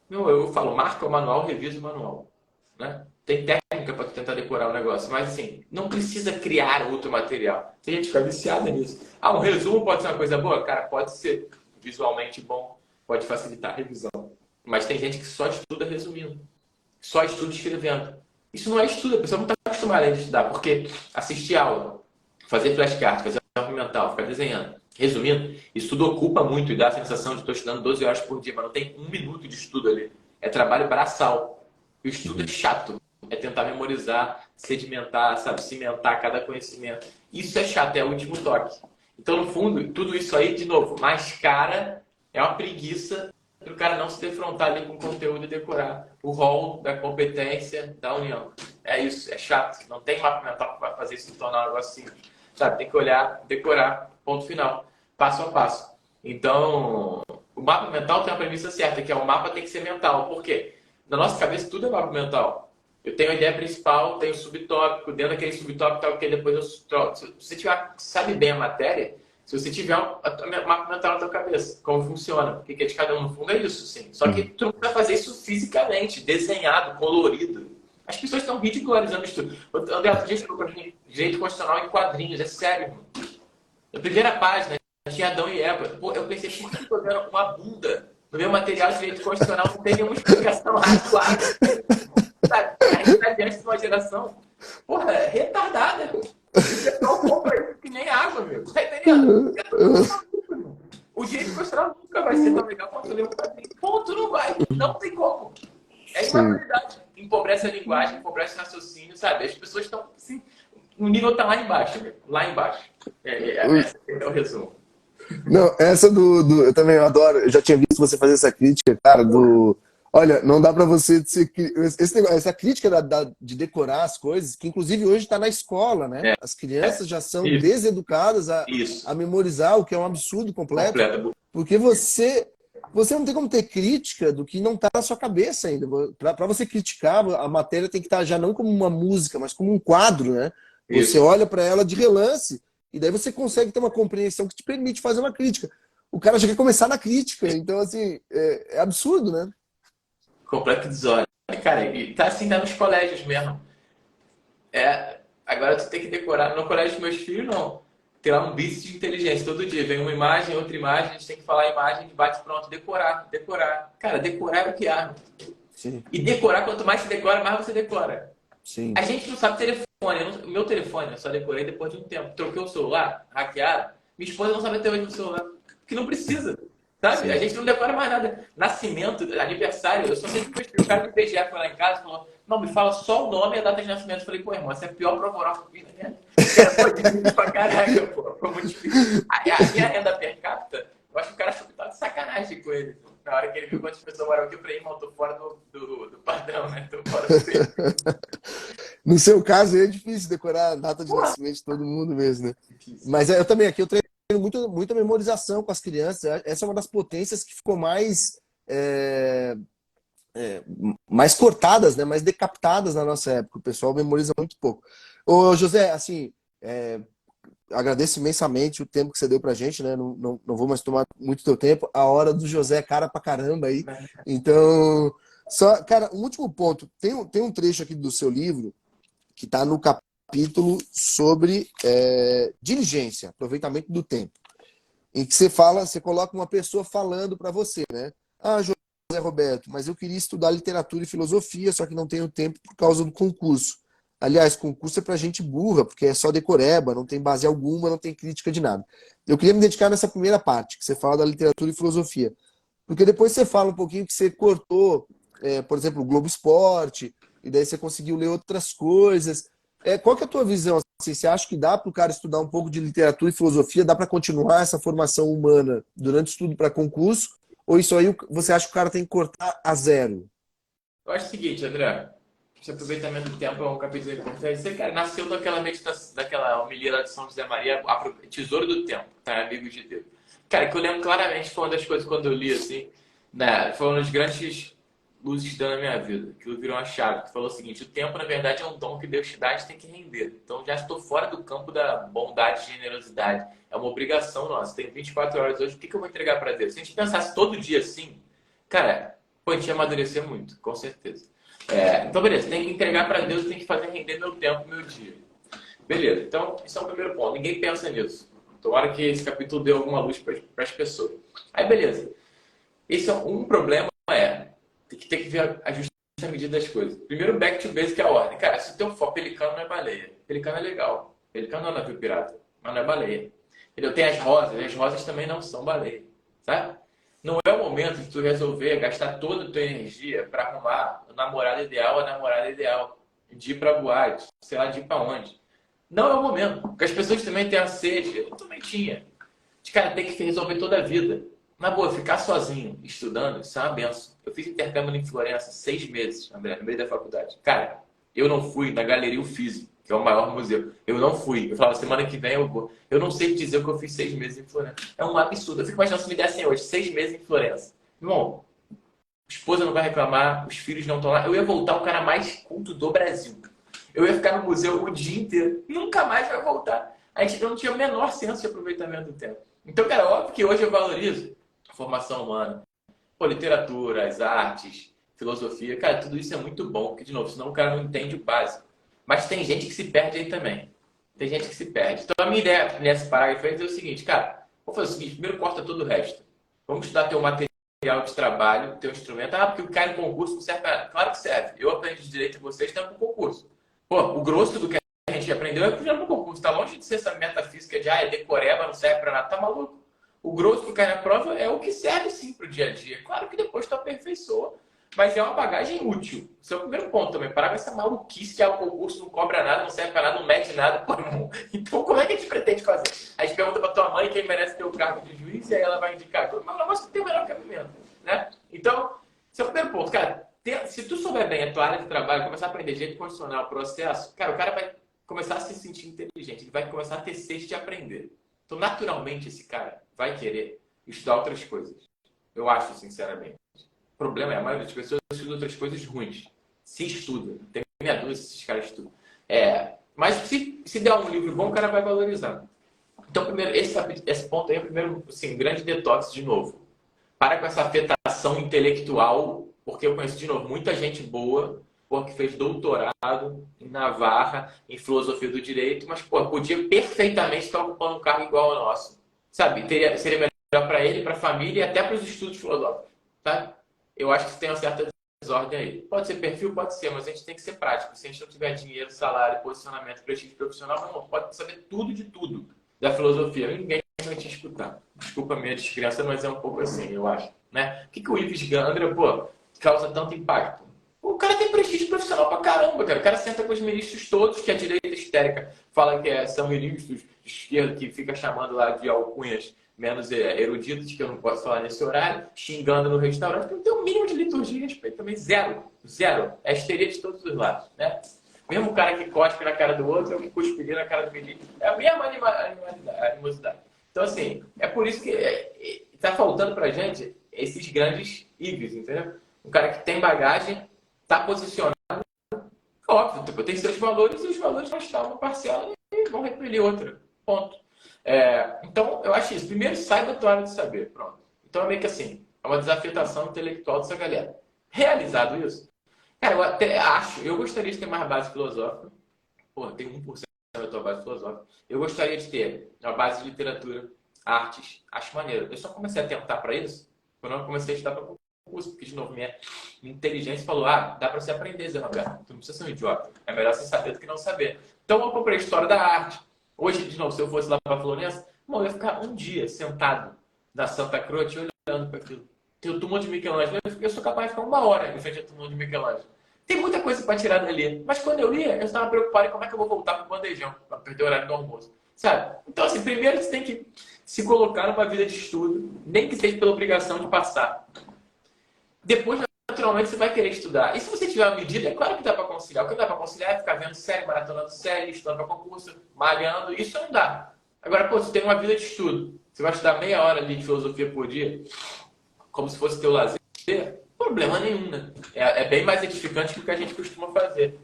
Eu falo, marca o manual, revisa o manual. Né? Tem técnica para tentar decorar o negócio, mas assim, não precisa criar outro material. Tem gente que fica viciada nisso. Ah, um resumo pode ser uma coisa boa? Cara, pode ser visualmente bom, pode facilitar a revisão. Mas tem gente que só estuda resumindo. Só estuda escrevendo. Isso não é estudo, a pessoa não está acostumada a estudar, porque assistir aula, fazer flashcard, fazer mapa mental, ficar desenhando, resumindo, isso tudo ocupa muito e dá a sensação de estou estudando 12 horas por dia, mas não tem um minuto de estudo ali. É trabalho braçal. E o estudo é chato. É tentar memorizar, sedimentar, sabe, cimentar cada conhecimento. Isso é chato, é o último toque. Então, no fundo, tudo isso aí, de novo, mais cara, é uma preguiça para o cara não se defrontar ali com o conteúdo e decorar o rol da competência da União. É isso, é chato. Não tem mapa mental que vai fazer isso se tornar um negócio simples. Sabe, tem que olhar, decorar, ponto final, passo a passo. Então, o mapa mental tem uma premissa certa, que é o mapa tem que ser mental. Por quê? Na nossa cabeça tudo é mapa mental. Eu tenho a ideia principal, tenho o subtópico, dentro daquele subtópico tá o que depois eu... Se você tiver, sabe bem a matéria, se você tiver um mapa mental na tua cabeça, como funciona, o que é de cada um no fundo é isso, sim. Só que tu não precisa fazer isso fisicamente, desenhado, colorido. As pessoas estão ridicularizando isso tudo. André, outro dia falou pra mim, direito constitucional em quadrinhos, é sério, mano. Na primeira página, tinha Adão e Eva. Pô, eu pensei, por que eu tô vendo uma bunda no meu material de direito constitucional? Não tem nenhuma explicação razoável. Sabe? A gente tá diante de uma geração, porra, retardada. O pessoal compra isso que nem água, meu. Tá entendendo? O direito constitucional nunca vai ser tão legal quanto ler um quadrinho. Ponto, não vai. Não tem como. É imaturidade. Empobrece a linguagem, empobrece o raciocínio, sabe? As pessoas estão assim, o nível tá lá embaixo, meu. Lá embaixo. Esse é o resumo. Não, essa eu também adoro. Eu já tinha visto você fazer essa crítica, cara, Olha, não dá pra você... essa crítica de decorar as coisas, que inclusive hoje está na escola, né? As crianças já são deseducadas a memorizar, o que é um absurdo completo. Porque você não tem como ter crítica do que não está na sua cabeça ainda. Para você criticar, a matéria tem que estar já não como uma música, mas como um quadro, né? Você olha para ela de relance e daí você consegue ter uma compreensão que te permite fazer uma crítica. O cara já quer começar na crítica, então assim, é absurdo, né? Completo desordem. Cara, e tá assim, tá nos colégios mesmo. Agora tu tem que decorar. No colégio dos meus filhos, não. Tem lá um bicho de inteligência. Todo dia vem uma imagem, outra imagem, a gente tem que falar a imagem, bate pronto, decorar. Cara, decorar é o que há. Sim. E decorar, quanto mais você decora, mais você decora. Sim. A gente não sabe telefone. O meu telefone eu só decorei depois de um tempo. Troquei o celular, hackeado. Minha esposa não sabe até hoje o celular. Porque não precisa. Sabe? Sim. A gente não decora mais nada. Nascimento, aniversário, eu só sei que o cara do IBGE foi lá em casa e falou: não, me fala só o nome e a data de nascimento. Eu falei, pô, irmão, essa é a pior prova oral que eu fiz na minha vida. Foi difícil pra caraca, pô. Foi muito difícil. A minha renda per capita, eu acho que o cara achou que tava de sacanagem com ele. Na hora que ele viu quantas pessoas moram aqui, eu falei, irmão, tô fora do padrão, né? Tô fora do No seu caso, é difícil decorar a data de nascimento de todo mundo mesmo, né? Mas eu também, aqui eu treino fazendo muita memorização com as crianças. Essa é uma das potências que ficou mais cortadas, né? Mais decapitadas na nossa época. O pessoal memoriza muito pouco. Ô, José, assim, agradeço imensamente o tempo que você deu pra gente, né? Não vou mais tomar muito teu tempo. A hora do José é cara pra caramba aí. Então, só, cara, um último ponto. Tem um trecho aqui do seu livro que está no capítulo sobre diligência, aproveitamento do tempo, em que você coloca uma pessoa falando para você, né? Ah, José Roberto, mas eu queria estudar literatura e filosofia, só que não tenho tempo por causa do concurso. Aliás, concurso é para gente burra, porque é só decoreba, não tem base alguma, não tem crítica de nada. Eu queria me dedicar nessa primeira parte, que você fala da literatura e filosofia, porque depois você fala um pouquinho que você cortou, por exemplo, o Globo Esporte, e daí você conseguiu ler outras coisas. Qual que é a tua visão? Assim, você acha que dá para o cara estudar um pouco de literatura e filosofia? Dá para continuar essa formação humana durante o estudo para concurso? Ou isso aí você acha que o cara tem que cortar a zero? Eu acho o seguinte, André. Esse aproveitamento do tempo é um capítulo importante. Você, cara, nasceu daquela meditação, daquela homilia lá de São José Maria, Tesouro do Tempo, tá? Amigos de Deus. Cara, que eu lembro claramente, foi uma das coisas quando eu li, assim, né? Foi uma das grandes luzes que deu na minha vida. Aquilo virou uma chave, que falou o seguinte: o tempo, na verdade, é um dom que Deus te dá, a gente tem que render. Então, já estou fora do campo da bondade e generosidade. É uma obrigação nossa. Tem 24 horas hoje, o que eu vou entregar para Deus? Se a gente pensasse todo dia assim, cara, pô, a gente ia amadurecer muito, com certeza. Então, beleza, tem que entregar para Deus, tem que fazer render meu tempo, meu dia. Beleza, então, esse é o primeiro ponto. Ninguém pensa nisso. Tomara que esse capítulo dê alguma luz para as pessoas. Aí, beleza. Esse é um problema, tem que ver a justa medida das coisas. Primeiro, back to basic é a ordem. Cara, se o teu foco pelicano não é baleia. Pelicano é legal. Pelicano não é navio pirata, mas não é baleia. Entendeu? Tem as rosas também não são baleia, sabe? Não é o momento de tu resolver gastar toda a tua energia para arrumar o namorado ideal, a namorada ideal, de ir pra boate, sei lá, de ir pra onde. Não é o momento. Porque as pessoas também têm a sede, eu também tinha. De, cara, tem que resolver toda a vida. Na boa, ficar sozinho, estudando, isso é uma benção. Eu fiz intercâmbio em Florença 6 meses, André, no meio da faculdade. Cara, eu não fui na Galeria Uffizi, que é o maior museu. Eu não fui. Eu falava, semana que vem eu vou. Eu não sei dizer o que eu fiz 6 meses em Florença. É um absurdo. Eu fico imaginando se me dessem hoje 6 meses em Florença. Irmão, a esposa não vai reclamar, os filhos não estão lá. Eu ia voltar o cara mais culto do Brasil. Eu ia ficar no museu o dia inteiro. Nunca mais vai voltar. A gente não tinha o menor senso de aproveitamento do tempo. Então, cara, óbvio que hoje eu valorizo a formação humana. Pô, literatura, as artes, filosofia. Cara, tudo isso é muito bom. Porque, de novo, senão o cara não entende o básico. Mas tem gente que se perde aí também. Tem gente que se perde. Então, a minha ideia nesse parágrafo é dizer o seguinte, cara, vamos fazer o seguinte, primeiro corta todo o resto. Vamos estudar teu material de trabalho, teu instrumento. Ah, porque o cara em concurso não serve para nada. Claro que serve. Eu aprendi direito com vocês também com concurso. Pô, o grosso do que a gente aprendeu é para o concurso. Tá longe de ser essa metafísica de, é decoreba, não serve para nada. Tá maluco? O grosso que cai na prova é o que serve sim para o dia a dia. Claro que depois tu aperfeiçoa, mas é uma bagagem útil. Esse é o primeiro ponto também. Parar com essa maluquice que o concurso não cobra nada, não serve para nada, não mede nada. Pô, irmão. Então, como é que a gente pretende fazer? A gente pergunta para tua mãe quem merece ter o cargo de juiz e aí ela vai indicar. Mas o negócio que tem o melhor cabimento, né? Então, esse é o primeiro ponto. Cara, se tu souber bem a tua área de trabalho, começar a aprender direito constitucional, processo, cara, o cara vai começar a se sentir inteligente. Ele vai começar a ter sede de aprender. Então, naturalmente, esse cara vai querer estudar outras coisas. Eu acho, sinceramente. O problema é a maioria das pessoas estuda outras coisas ruins. Se estuda. Tem minha dúvida se esses caras estudam. Mas se der um livro bom, o cara vai valorizar. Então, primeiro, esse ponto aí é o primeiro, assim, grande detox de novo. Para com essa afetação intelectual, porque eu conheço, de novo, muita gente boa, que fez doutorado em Navarra, em filosofia do direito, mas podia perfeitamente estar ocupando um cargo igual ao nosso. Sabe? Seria melhor para ele, para a família e até para os estudos filosóficos. Sabe? Eu acho que tem uma certa desordem aí. Pode ser perfil, pode ser, mas a gente tem que ser prático. Se a gente não tiver dinheiro, salário, posicionamento, prestígio profissional, não pode saber tudo de tudo da filosofia. Ninguém vai te escutar. Desculpa a minha descrença, mas é um pouco assim, eu acho. Né? Por que o Ives Gandra, causa tanto impacto? O cara tem prestígio profissional pra caramba, cara. O cara senta com os ministros todos, que a direita histérica fala que são ministros de esquerda, que fica chamando lá de alcunhas menos eruditos, que eu não posso falar nesse horário, xingando no restaurante, porque não tem um mínimo de liturgia e respeito também. Zero. Zero. É histeria de todos os lados, né? Mesmo o cara que cospe na cara do outro é o que cuspiria na cara do ministro. É a mesma animosidade. Então, assim, é por isso que tá faltando pra gente esses grandes ídolos, entendeu? Um cara que tem bagagem, tá posicionado, óbvio, tipo, tem seus valores e os valores vão estar uma parcela e vão repelir outra. Ponto. Então, eu acho isso. Primeiro, saiba a tua área de saber. Pronto. Então, é meio que assim, é uma desafetação intelectual dessa galera. Realizado isso, cara, eu até acho, eu gostaria de ter mais base filosófica. Pô, tem 1% da tua base filosófica. Eu gostaria de ter uma base de literatura, artes. Acho maneiro. Eu só comecei a tentar para isso quando eu comecei a estudar para concurso, porque, de novo, minha inteligência falou: ah, dá para você aprender, Zé Roberto. Tu não precisa ser um idiota. É melhor você saber do que não saber. Então, eu comprei História da Arte. Hoje, de novo, se eu fosse lá para a Florença, eu ia ficar um dia sentado na Santa Croce olhando para aquilo. Tem o túmulo de Michelangelo, eu sou capaz de ficar 1 hora em frente ao túmulo de Michelangelo. Tem muita coisa para tirar dali. Mas quando eu lia, eu estava preocupado em como é que eu vou voltar para o bandejão, para perder o horário do almoço. Sabe? Então, assim, primeiro você tem que se colocar numa vida de estudo, nem que seja pela obrigação de passar. Depois, naturalmente, você vai querer estudar. E se você tiver uma medida, é claro que dá para conciliar. O que não dá para conciliar é ficar vendo série, maratonando série, estudando para concurso, malhando. Isso não dá. Agora, pô, você tem uma vida de estudo. Você vai estudar meia hora ali de filosofia por dia, como se fosse teu lazer. Problema nenhum, né? É bem mais edificante do que a gente costuma fazer.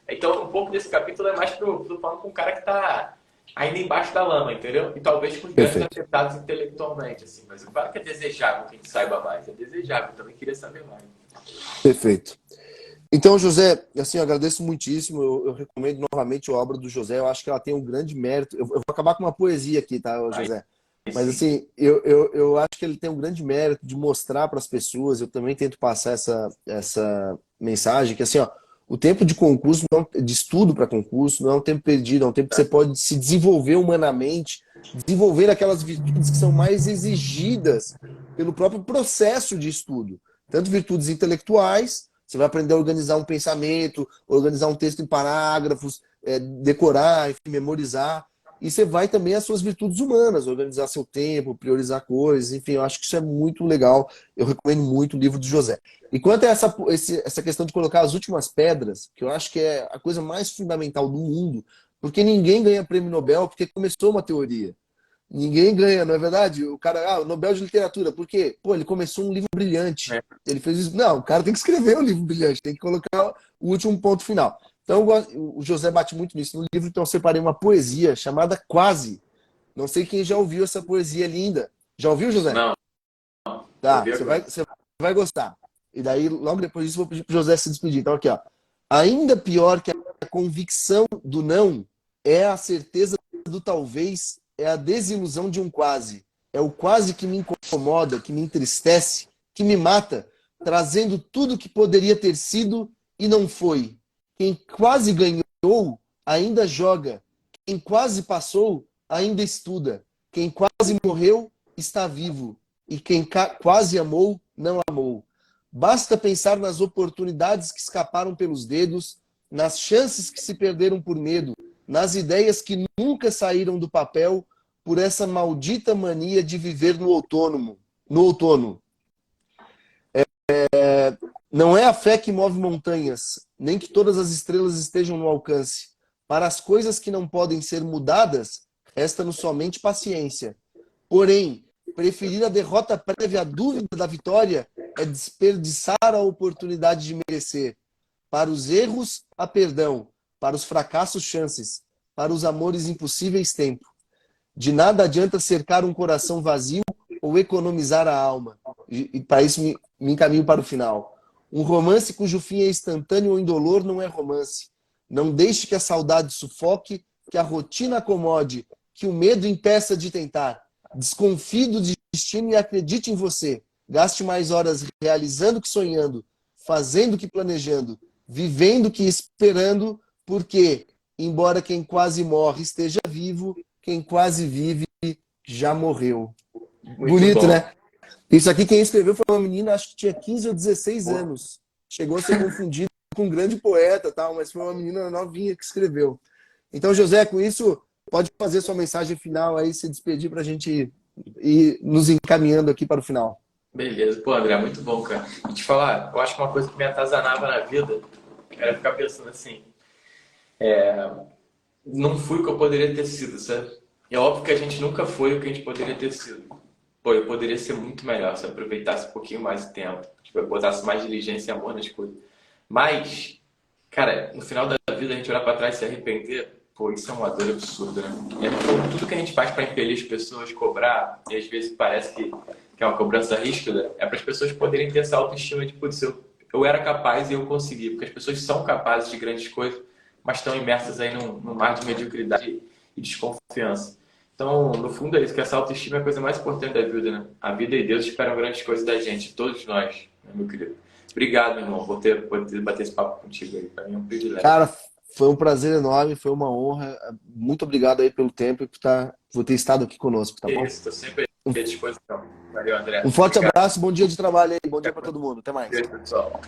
Então, um pouco desse capítulo é mais falando com um cara que está ainda embaixo da lama, entendeu? E talvez com os grandes Perfeito. afetados intelectualmente, assim. Mas claro que é desejável que a gente saiba mais. É desejável, eu também queria saber mais. Perfeito. Então, José, assim, eu agradeço muitíssimo. Eu recomendo novamente a obra do José. Eu acho que ela tem um grande mérito. Eu vou acabar com uma poesia aqui, tá, Aí José? Mas, sim. assim, eu acho que ele tem um grande mérito de mostrar para as pessoas. Eu também tento passar essa mensagem que, assim, ó, o tempo de concurso, de estudo para concurso, não é um tempo perdido, é um tempo que você pode se desenvolver humanamente, desenvolver aquelas virtudes que são mais exigidas pelo próprio processo de estudo. Tanto virtudes intelectuais. Você vai aprender a organizar um pensamento, organizar um texto em parágrafos, decorar, enfim, memorizar. E você vai também às suas virtudes humanas, organizar seu tempo, priorizar coisas, enfim, eu acho que isso é muito legal. Eu recomendo muito o livro do José. E quanto a essa questão de colocar as últimas pedras, que eu acho que é a coisa mais fundamental do mundo, porque ninguém ganha prêmio Nobel porque começou uma teoria. Ninguém ganha, não é verdade? O cara, o Nobel de Literatura, por quê? Pô, ele começou um livro brilhante. É, Ele fez isso. Não, o cara tem que escrever um livro brilhante, tem que colocar o último ponto final. Então, o José bate muito nisso no livro, então eu separei uma poesia chamada Quase. Não sei quem já ouviu essa poesia linda. Já ouviu, José? não, vou Tá, ver agora. você vai gostar. E daí, logo depois disso, eu vou pedir pro José se despedir. Então, aqui, ó. Ainda pior que a convicção do não é a certeza do talvez, é a desilusão de um quase. É o quase que me incomoda, que me entristece, que me mata, trazendo tudo que poderia ter sido e não foi. Quem quase ganhou, ainda joga. Quem quase passou, ainda estuda. Quem quase morreu, está vivo. E quem quase amou, não amou. Basta pensar nas oportunidades que escaparam pelos dedos, nas chances que se perderam por medo, nas ideias que nunca saíram do papel por essa maldita mania de viver no outono. No outono. Não é a fé que move montanhas, nem que todas as estrelas estejam no alcance. Para as coisas que não podem ser mudadas, resta-nos somente paciência. Porém, preferir a derrota prévia à dúvida da vitória é desperdiçar a oportunidade de merecer. Para os erros, há perdão. Para os fracassos, chances. Para os amores impossíveis, tempo. De nada adianta cercar um coração vazio ou economizar a alma. E para isso me encaminho para o final. Um romance cujo fim é instantâneo ou indolor não é romance. Não deixe que a saudade sufoque, que a rotina acomode, que o medo impeça de tentar. Desconfie do destino e acredite em você. Gaste mais horas realizando que sonhando, fazendo que planejando, vivendo que esperando, porque, embora quem quase morre esteja vivo, quem quase vive já morreu. Muito Bonito, bom. né? Isso aqui quem escreveu foi uma menina, acho que tinha 15 ou 16 Pô, anos. Chegou a ser confundido com um grande poeta, tal, mas foi uma menina novinha que escreveu. Então, José, com isso, pode fazer sua mensagem final aí, se despedir para a gente ir nos encaminhando aqui para o final. beleza. Pô, André, muito bom, cara. E te falar, eu acho que uma coisa que me atazanava na vida era ficar pensando assim, não fui o que eu poderia ter sido, sabe? é óbvio que a gente nunca foi o que a gente poderia ter sido. Pô, eu poderia ser muito melhor se eu aproveitasse um pouquinho mais de tempo, tipo, eu botasse mais diligência e amor nas coisas. Mas, cara, no final da vida a gente olhar pra trás e se arrepender, pô, isso é uma dor absurda, né? E então, tudo que a gente faz pra impelir as pessoas, cobrar, e às vezes parece que é uma cobrança ríspida, é para as pessoas poderem ter essa autoestima de, putz, eu era capaz e eu consegui. Porque as pessoas são capazes de grandes coisas, mas estão imersas aí num mar de mediocridade e desconfiança. Então, no fundo é isso, que essa autoestima é a coisa mais importante da vida, né? A vida e Deus esperam grandes coisas da gente, todos nós, né, meu querido? Obrigado, meu irmão, por ter bater esse papo contigo aí. Para mim é um privilégio. Cara, foi um prazer enorme, foi uma honra. Muito obrigado aí pelo tempo e por ter estado aqui conosco, tá É bom? isso, estou sempre à disposição. Valeu, Um André. forte Obrigado. abraço, bom dia de trabalho aí, bom dia para todo mundo. Até mais. Beijo, pessoal.